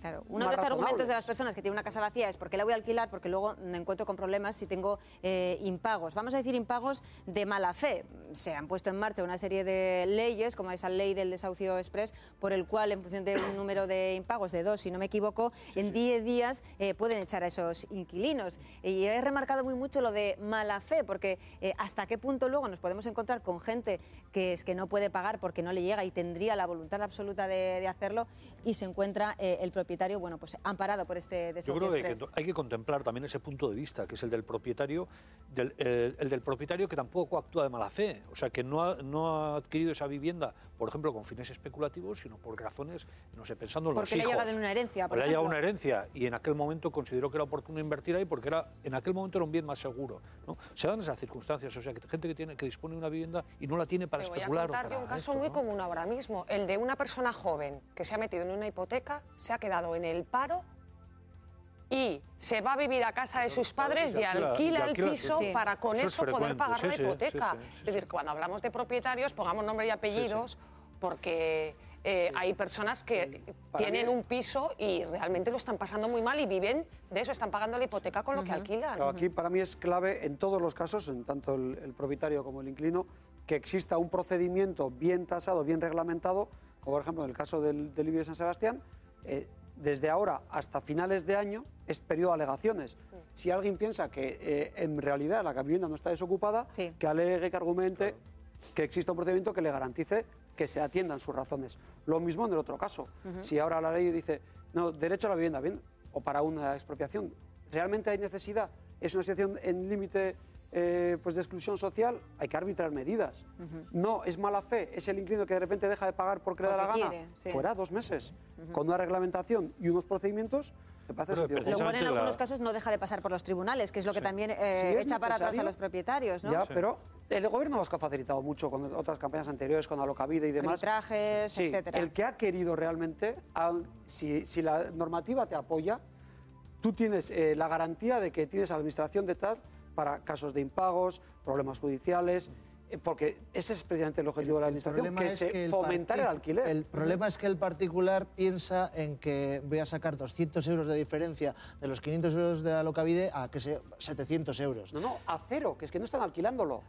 claro, uno de los argumentos de las personas que tienen una casa vacía es porque la voy a alquilar, porque luego me encuentro con problemas si tengo impagos. Vamos a decir impagos de mala fe. Se han puesto en marcha una serie de leyes, como esa ley del desahucio express, por el cual en función de un número de impagos, de 2, si no me equivoco, en 10 días pueden echar a esos inquilinos. Y he remarcado muy mucho lo de mala fe, porque hasta qué punto luego nos podemos encontrar con gente que no puede pagar porque no le llega y tendría la voluntad absoluta de hacerlo y se encuentra el propietario, bueno, pues amparado por este Yo creo que hay que contemplar también ese punto de vista, que es el del propietario, el del propietario que tampoco actúa de mala fe, o sea, que no ha adquirido esa vivienda, por ejemplo, con fines especulativos, sino por razones, no sé, pensando en los hijos. Porque le ha llegado en una herencia, por ejemplo. Le ha llegado una herencia y en aquel momento consideró que era oportuno invertir ahí porque en aquel momento era un bien más seguro, ¿no? Se dan esas circunstancias, o sea, que gente que dispone de una vivienda y no la tiene para especular. Voy a contar un caso muy común ahora mismo, el de una persona joven que se ha metido en una hipoteca, se ha quedado en el paro y se va a vivir a casa de sus padres y alquila el piso para con eso poder pagar la hipoteca. Es decir, cuando hablamos de propietarios, pongamos nombre y apellidos, porque hay personas que tienen un piso y realmente lo están pasando muy mal y viven de eso, están pagando la hipoteca con lo que alquilan. Claro, aquí para mí es clave en todos los casos, en tanto el propietario como el inquilino, que exista un procedimiento bien tasado, bien reglamentado, como por ejemplo en el caso del IBI de San Sebastián. Desde ahora hasta finales de año es periodo de alegaciones. Si alguien piensa que en realidad la vivienda no está desocupada, que alegue, que argumente, que exista un procedimiento que le garantice que se atiendan sus razones. Lo mismo en el otro caso. Si ahora la ley dice, no, derecho a la vivienda, bien, o para una expropiación, ¿realmente hay necesidad? ¿Es una situación en límite pues de exclusión social? Hay que arbitrar medidas. No, es mala fe, es el inquilino que de repente deja de pagar porque le da la gana. Fuera 2 meses. Con una reglamentación y unos procedimientos, me parece sentido. Lo cual en algunos casos no deja de pasar por los tribunales, que es lo que también echa para atrás a los propietarios, ¿no? Ya, pero el gobierno vasco ha facilitado mucho con otras campañas anteriores, con Alokabide y demás. Arbitrajes, etcétera. El que ha querido realmente, si la normativa te apoya, tú tienes la garantía de que tienes a la administración detrás para casos de impagos, problemas judiciales, porque ese es precisamente el objetivo de la administración, que se fomentar el alquiler. El problema es que el particular piensa en que voy a sacar 200 euros de diferencia de los 500 euros de Alokabide a que sea 700 euros. No, a cero, que es que no están alquilándolo.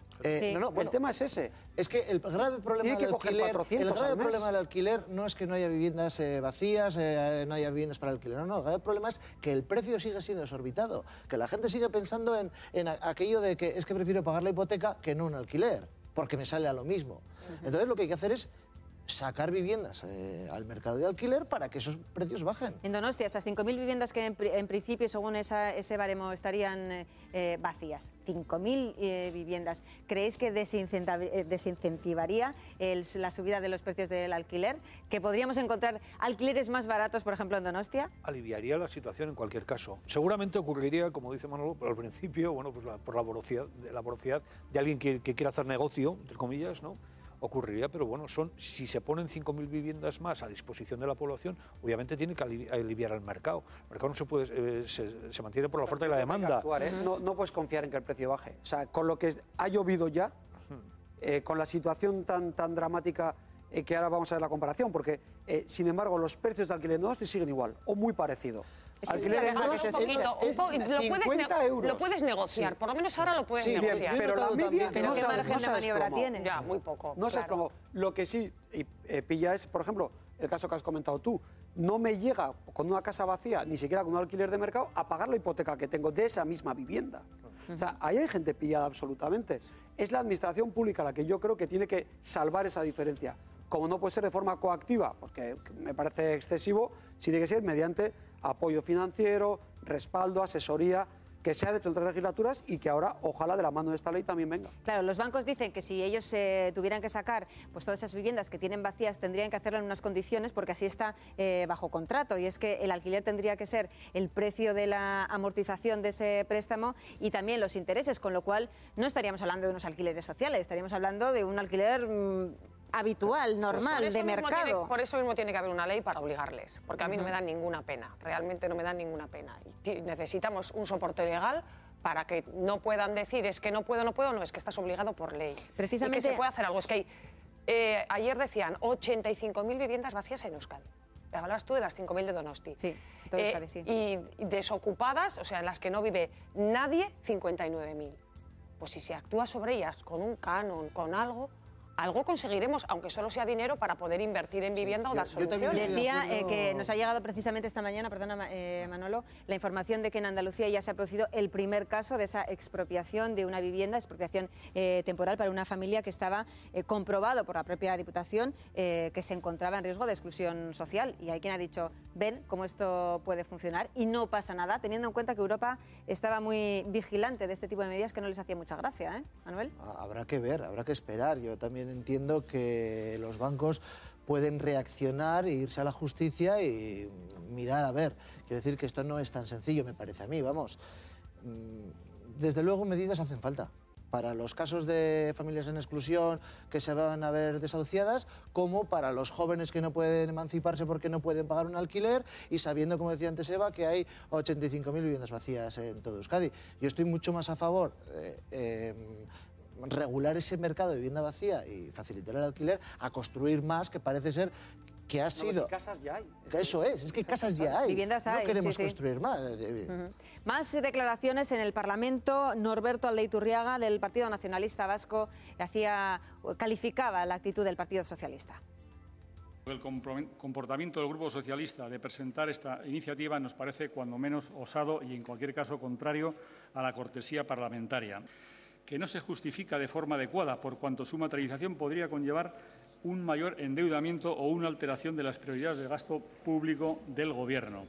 Bueno, el tema es ese. Es que el grave problema del alquiler no es que no haya viviendas vacías, no haya viviendas para alquiler. No, el grave problema es que el precio sigue siendo exorbitado, que la gente sigue pensando en aquello de que es que prefiero pagar la hipoteca que no un alquiler, porque me sale a lo mismo. Entonces lo que hay que hacer es sacar viviendas al mercado de alquiler para que esos precios bajen. En Donostia, esas 5.000 viviendas que en principio, según ese baremo, estarían vacías, 5.000 viviendas, ¿creéis que desincentivaría la subida de los precios del alquiler? ¿Que podríamos encontrar alquileres más baratos, por ejemplo, en Donostia? Aliviaría la situación en cualquier caso. Seguramente ocurriría, como dice Manolo, al principio, bueno, pues por la voracidad de alguien que quiere hacer negocio, entre comillas, ¿no? Ocurriría, pero bueno, si se ponen 5.000 viviendas más a disposición de la población, obviamente tiene que aliviar el mercado. El mercado no se puede, se mantiene por la oferta y la demanda. No puedes confiar en que el precio baje. O sea, con lo que ha llovido ya, con la situación tan dramática que ahora vamos a ver la comparación, porque sin embargo los precios de alquiler no siguen igual o muy parecido. Lo puedes negociar, por lo menos ahora lo puedes negociar. Pero la media ¿Pero qué margen de maniobra tienes? Ya, muy poco. No sé cómo. Lo que sí pilla es, por ejemplo, el caso que has comentado tú. No me llega con una casa vacía, ni siquiera con un alquiler de mercado, a pagar la hipoteca que tengo de esa misma vivienda. O sea, ahí hay gente pillada absolutamente. Es la administración pública la que yo creo que tiene que salvar esa diferencia. Como no puede ser de forma coactiva, porque me parece excesivo, sí tiene que ser mediante apoyo financiero, respaldo, asesoría, que se ha hecho en otras legislaturas y que ahora, ojalá, de la mano de esta ley también venga. Claro, los bancos dicen que si ellos tuvieran que sacar pues todas esas viviendas que tienen vacías, tendrían que hacerlo en unas condiciones, porque así está bajo contrato, y es que el alquiler tendría que ser el precio de la amortización de ese préstamo y también los intereses, con lo cual no estaríamos hablando de unos alquileres sociales, estaríamos hablando de un alquiler habitual, normal, de mercado. Por eso mismo tiene que haber una ley para obligarles, porque a mí no me dan ninguna pena, realmente no me dan ninguna pena. Y necesitamos un soporte legal para que no puedan decir es que no puedo, no, es que estás obligado por ley. Precisamente... Y que se puede hacer algo. Es que hay, ayer decían 85.000 viviendas vacías en Euskadi. Hablabas tú de las 5.000 de Donosti. Sí, todo Euskadi, sí. Y desocupadas, o sea, en las que no vive nadie, 59.000. Pues si se actúa sobre ellas con un canon, con algo, algo conseguiremos, aunque solo sea dinero para poder invertir en vivienda o dar soluciones. Decía que nos ha llegado precisamente esta mañana, perdona Manolo, la información de que en Andalucía ya se ha producido el primer caso de esa expropiación de una vivienda, expropiación temporal para una familia que estaba comprobado por la propia Diputación que se encontraba en riesgo de exclusión social. Y hay quien ha dicho, ven cómo esto puede funcionar y no pasa nada, teniendo en cuenta que Europa estaba muy vigilante de este tipo de medidas que no les hacía mucha gracia, ¿eh, Manuel? Habrá que ver, habrá que esperar. Yo también entiendo que los bancos pueden reaccionar e irse a la justicia y mirar a ver. Quiero decir que esto no es tan sencillo, me parece a mí, vamos. Desde luego medidas hacen falta para los casos de familias en exclusión que se van a ver desahuciadas, como para los jóvenes que no pueden emanciparse porque no pueden pagar un alquiler, y sabiendo, como decía antes Eva, que hay 85.000 viviendas vacías en todo Euskadi. Yo estoy mucho más a favor regular ese mercado de vivienda vacía y facilitar el alquiler a construir más, que parece ser que ha sido... No, casas ya hay. Eso es que casas ya hay. Viviendas hay, no queremos sí, construir más. Más declaraciones en el Parlamento. Norberto Aldeiturriaga, del Partido Nacionalista Vasco, calificaba la actitud del Partido Socialista. El comportamiento del Grupo Socialista de presentar esta iniciativa nos parece cuando menos osado y en cualquier caso contrario a la cortesía parlamentaria, que no se justifica de forma adecuada por cuanto su materialización podría conllevar un mayor endeudamiento o una alteración de las prioridades de gasto público del Gobierno.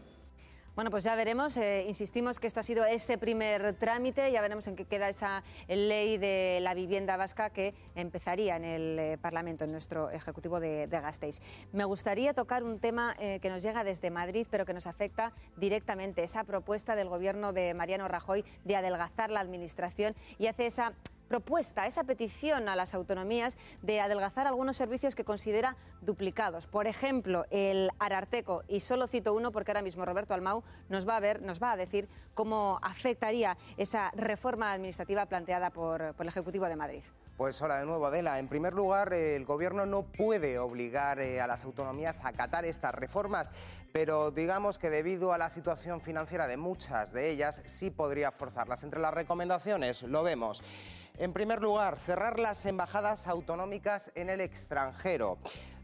Bueno, pues ya veremos. Insistimos que esto ha sido ese primer trámite. Ya veremos en qué queda esa ley de la vivienda vasca que empezaría en el Parlamento, en nuestro Ejecutivo de Gasteiz. Me gustaría tocar un tema que nos llega desde Madrid, pero que nos afecta directamente. Esa propuesta del Gobierno de Mariano Rajoy de adelgazar la Administración, y hace esa propuesta, esa petición a las autonomías de adelgazar algunos servicios que considera duplicados. Por ejemplo, el Ararteko, y solo cito uno porque ahora mismo Roberto Almau nos va a decir cómo afectaría esa reforma administrativa planteada por el Ejecutivo de Madrid. Pues hola de nuevo, Adela. En primer lugar, el Gobierno no puede obligar a las autonomías a acatar estas reformas, pero digamos que debido a la situación financiera de muchas de ellas, sí podría forzarlas. Entre las recomendaciones lo vemos. En primer lugar, cerrar las embajadas autonómicas en el extranjero.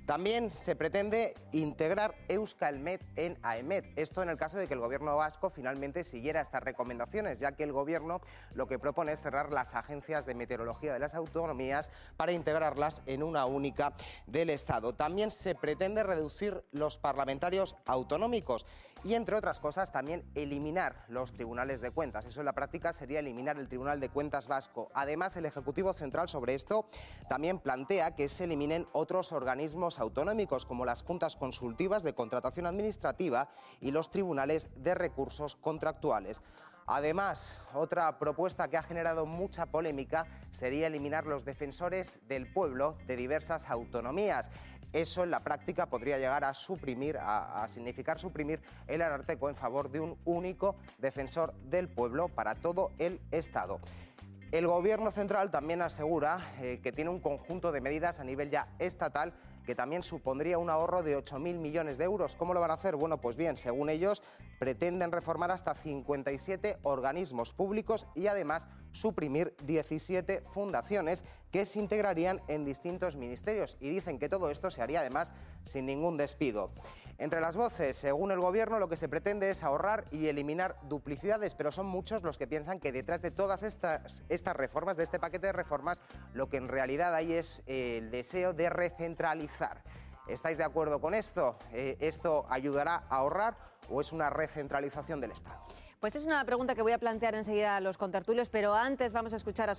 También se pretende integrar Euskalmet en AEMET. Esto en el caso de que el Gobierno vasco finalmente siguiera estas recomendaciones, ya que el Gobierno lo que propone es cerrar las agencias de meteorología de las autonomías para integrarlas en una única del Estado. También se pretende reducir los parlamentarios autonómicos y, entre otras cosas, también eliminar los tribunales de cuentas. Eso en la práctica sería eliminar el Tribunal de Cuentas vasco. Además, el Ejecutivo Central sobre esto también plantea que se eliminen otros organismos autonómicos como las juntas consultivas de contratación administrativa y los tribunales de recursos contractuales. Además, otra propuesta que ha generado mucha polémica sería eliminar los defensores del pueblo de diversas autonomías. Eso en la práctica podría llegar a significar suprimir el Ararteko en favor de un único defensor del pueblo para todo el Estado. El Gobierno central también asegura que tiene un conjunto de medidas a nivel ya estatal que también supondría un ahorro de 8.000 millones de euros. ¿Cómo lo van a hacer? Bueno, pues bien, según ellos, pretenden reformar hasta 57 organismos públicos y además suprimir 17 fundaciones que se integrarían en distintos ministerios, y dicen que todo esto se haría además sin ningún despido. Entre las voces, según el Gobierno, lo que se pretende es ahorrar y eliminar duplicidades, pero son muchos los que piensan que detrás de todas estas reformas, de este paquete de reformas, lo que en realidad hay es el deseo de recentralizar. ¿Estáis de acuerdo con esto? ¿Esto ayudará a ahorrar o es una recentralización del Estado? Pues es una pregunta que voy a plantear enseguida a los contertulios, pero antes vamos a escuchar a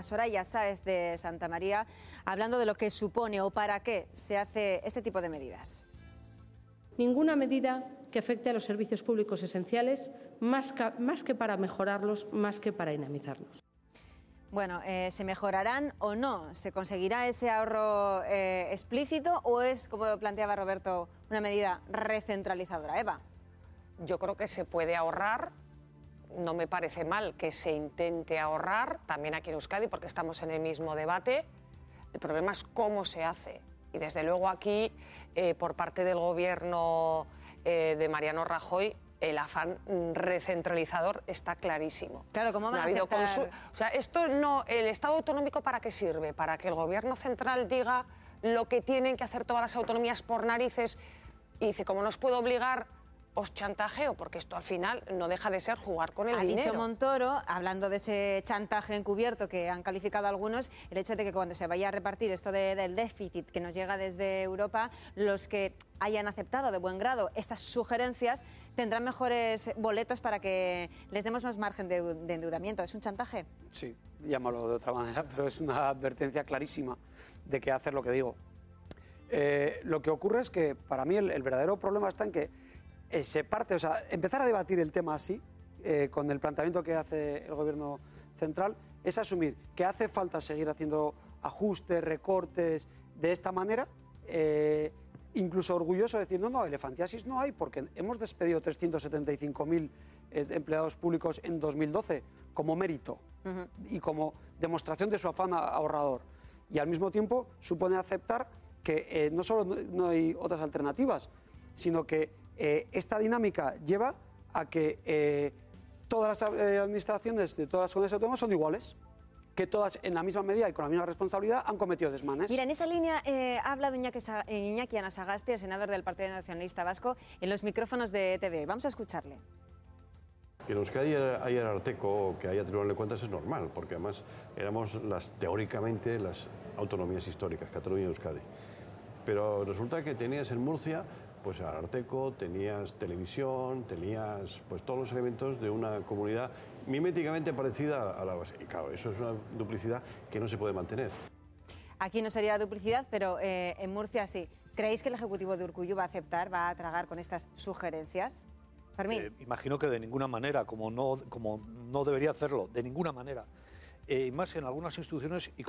Soraya Sáez de Santa María hablando de lo que supone o para qué se hace este tipo de medidas. Ninguna medida que afecte a los servicios públicos esenciales, más que para mejorarlos, más que para dinamizarlos. Bueno, ¿se mejorarán o no? ¿Se conseguirá ese ahorro explícito o es, como planteaba Roberto, una medida recentralizadora? Eva. Yo creo que se puede ahorrar. No me parece mal que se intente ahorrar, también aquí en Euskadi, porque estamos en el mismo debate. El problema es cómo se hace. Y desde luego aquí, por parte del Gobierno de Mariano Rajoy, el afán recentralizador está clarísimo. Claro, ¿cómo van no a ha habido aceptar? O sea, esto no, ¿el Estado autonómico para qué sirve? Para que el gobierno central diga lo que tienen que hacer todas las autonomías por narices y dice, como no os puedo obligar, os chantajeo, porque esto al final no deja de ser jugar con el dinero. Ha dicho Montoro, hablando de ese chantaje encubierto que han calificado algunos, el hecho de que cuando se vaya a repartir esto del déficit que nos llega desde Europa, los que hayan aceptado de buen grado estas sugerencias tendrán mejores boletos para que les demos más margen de endeudamiento. ¿Es un chantaje? Sí, llámalo de otra manera, pero es una advertencia clarísima de que hacer lo que digo. Lo que ocurre es que para mí el verdadero problema está en que se parte, o sea, empezar a debatir el tema así, con el planteamiento que hace el Gobierno central, es asumir que hace falta seguir haciendo ajustes, recortes de esta manera, incluso orgulloso de decir, no, elefantiasis no hay, porque hemos despedido 375.000 empleados públicos en 2012 como mérito y como demostración de su afán ahorrador. Y al mismo tiempo supone aceptar que no solo no hay otras alternativas, sino que esta dinámica lleva a que todas las administraciones de todas las comunidades autónomas son iguales, que todas en la misma medida y con la misma responsabilidad han cometido desmanes. Mira, en esa línea ha hablado Iñaki Anasagasti, el senador del Partido Nacionalista Vasco, en los micrófonos de ETV. Vamos a escucharle. Que en Euskadi haya Ararteko, que haya Tribunal de Cuentas es normal, porque además éramos teóricamente las autonomías históricas, Cataluña y Euskadi. Pero resulta que tenías en Murcia pues Ararteko, tenías televisión, tenías pues todos los elementos de una comunidad miméticamente parecida a la base. Y claro, eso es una duplicidad que no se puede mantener. Aquí no sería duplicidad, pero en Murcia sí. ¿Creéis que el Ejecutivo de Urkullu va a aceptar, va a tragar con estas sugerencias? Fermín. Imagino que de ninguna manera, como no debería hacerlo, de ninguna manera. Y más en algunas instituciones, y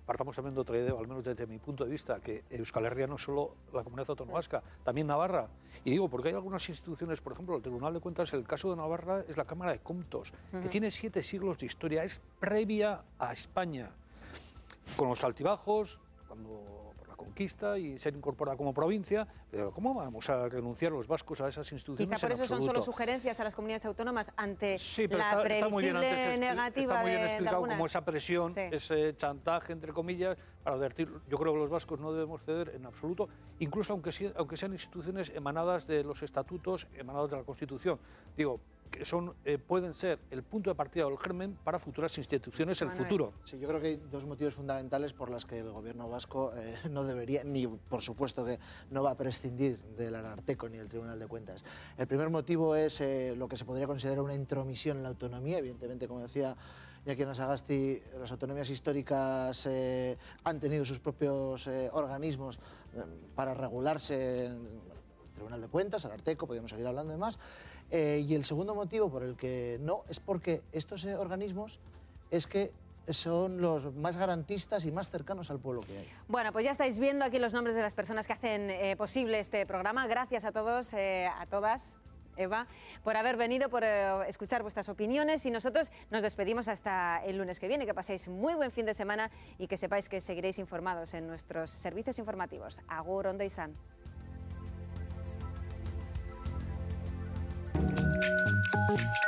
partamos también de otra idea, al menos desde mi punto de vista, que Euskal Herria no es solo la comunidad autónoma vasca, también Navarra. Y digo, porque hay algunas instituciones, por ejemplo, el Tribunal de Cuentas, el caso de Navarra es la Cámara de Comptos, que tiene 7 siglos de historia, es previa a España, con los altibajos, cuando por la conquista y ser incorporada como provincia, pero ¿cómo vamos a renunciar los vascos a esas instituciones? Quizá por eso son solo sugerencias a las comunidades autónomas ante la previsible negativa está muy bien de explicado algunas. como esa presión, ese chantaje, entre comillas, para advertir. Yo creo que los vascos no debemos ceder en absoluto, incluso aunque sean instituciones emanadas de los estatutos, emanadas de la Constitución. Digo, que pueden ser el punto de partida o el germen para futuras instituciones en el futuro. Sí, yo creo que hay 2 motivos fundamentales por los que el gobierno vasco no debería, ni por supuesto que no va a prescindir del Ararteko ni del Tribunal de Cuentas. El primer motivo es lo que se podría considerar una intromisión en la autonomía. Evidentemente, como decía Iñaki Anasagasti, las autonomías históricas han tenido sus propios organismos para regularse en el Tribunal de Cuentas, Ararteko, podríamos seguir hablando de más. Y el segundo motivo por el que no es porque estos organismos es que son los más garantistas y más cercanos al pueblo que hay. Bueno, pues ya estáis viendo aquí los nombres de las personas que hacen posible este programa. Gracias a todos, a todas, Eva, por haber venido, por escuchar vuestras opiniones, y nosotros nos despedimos hasta el lunes que viene. Que paséis muy buen fin de semana y que sepáis que seguiréis informados en nuestros servicios informativos. Agur, ondo izan. Thank you.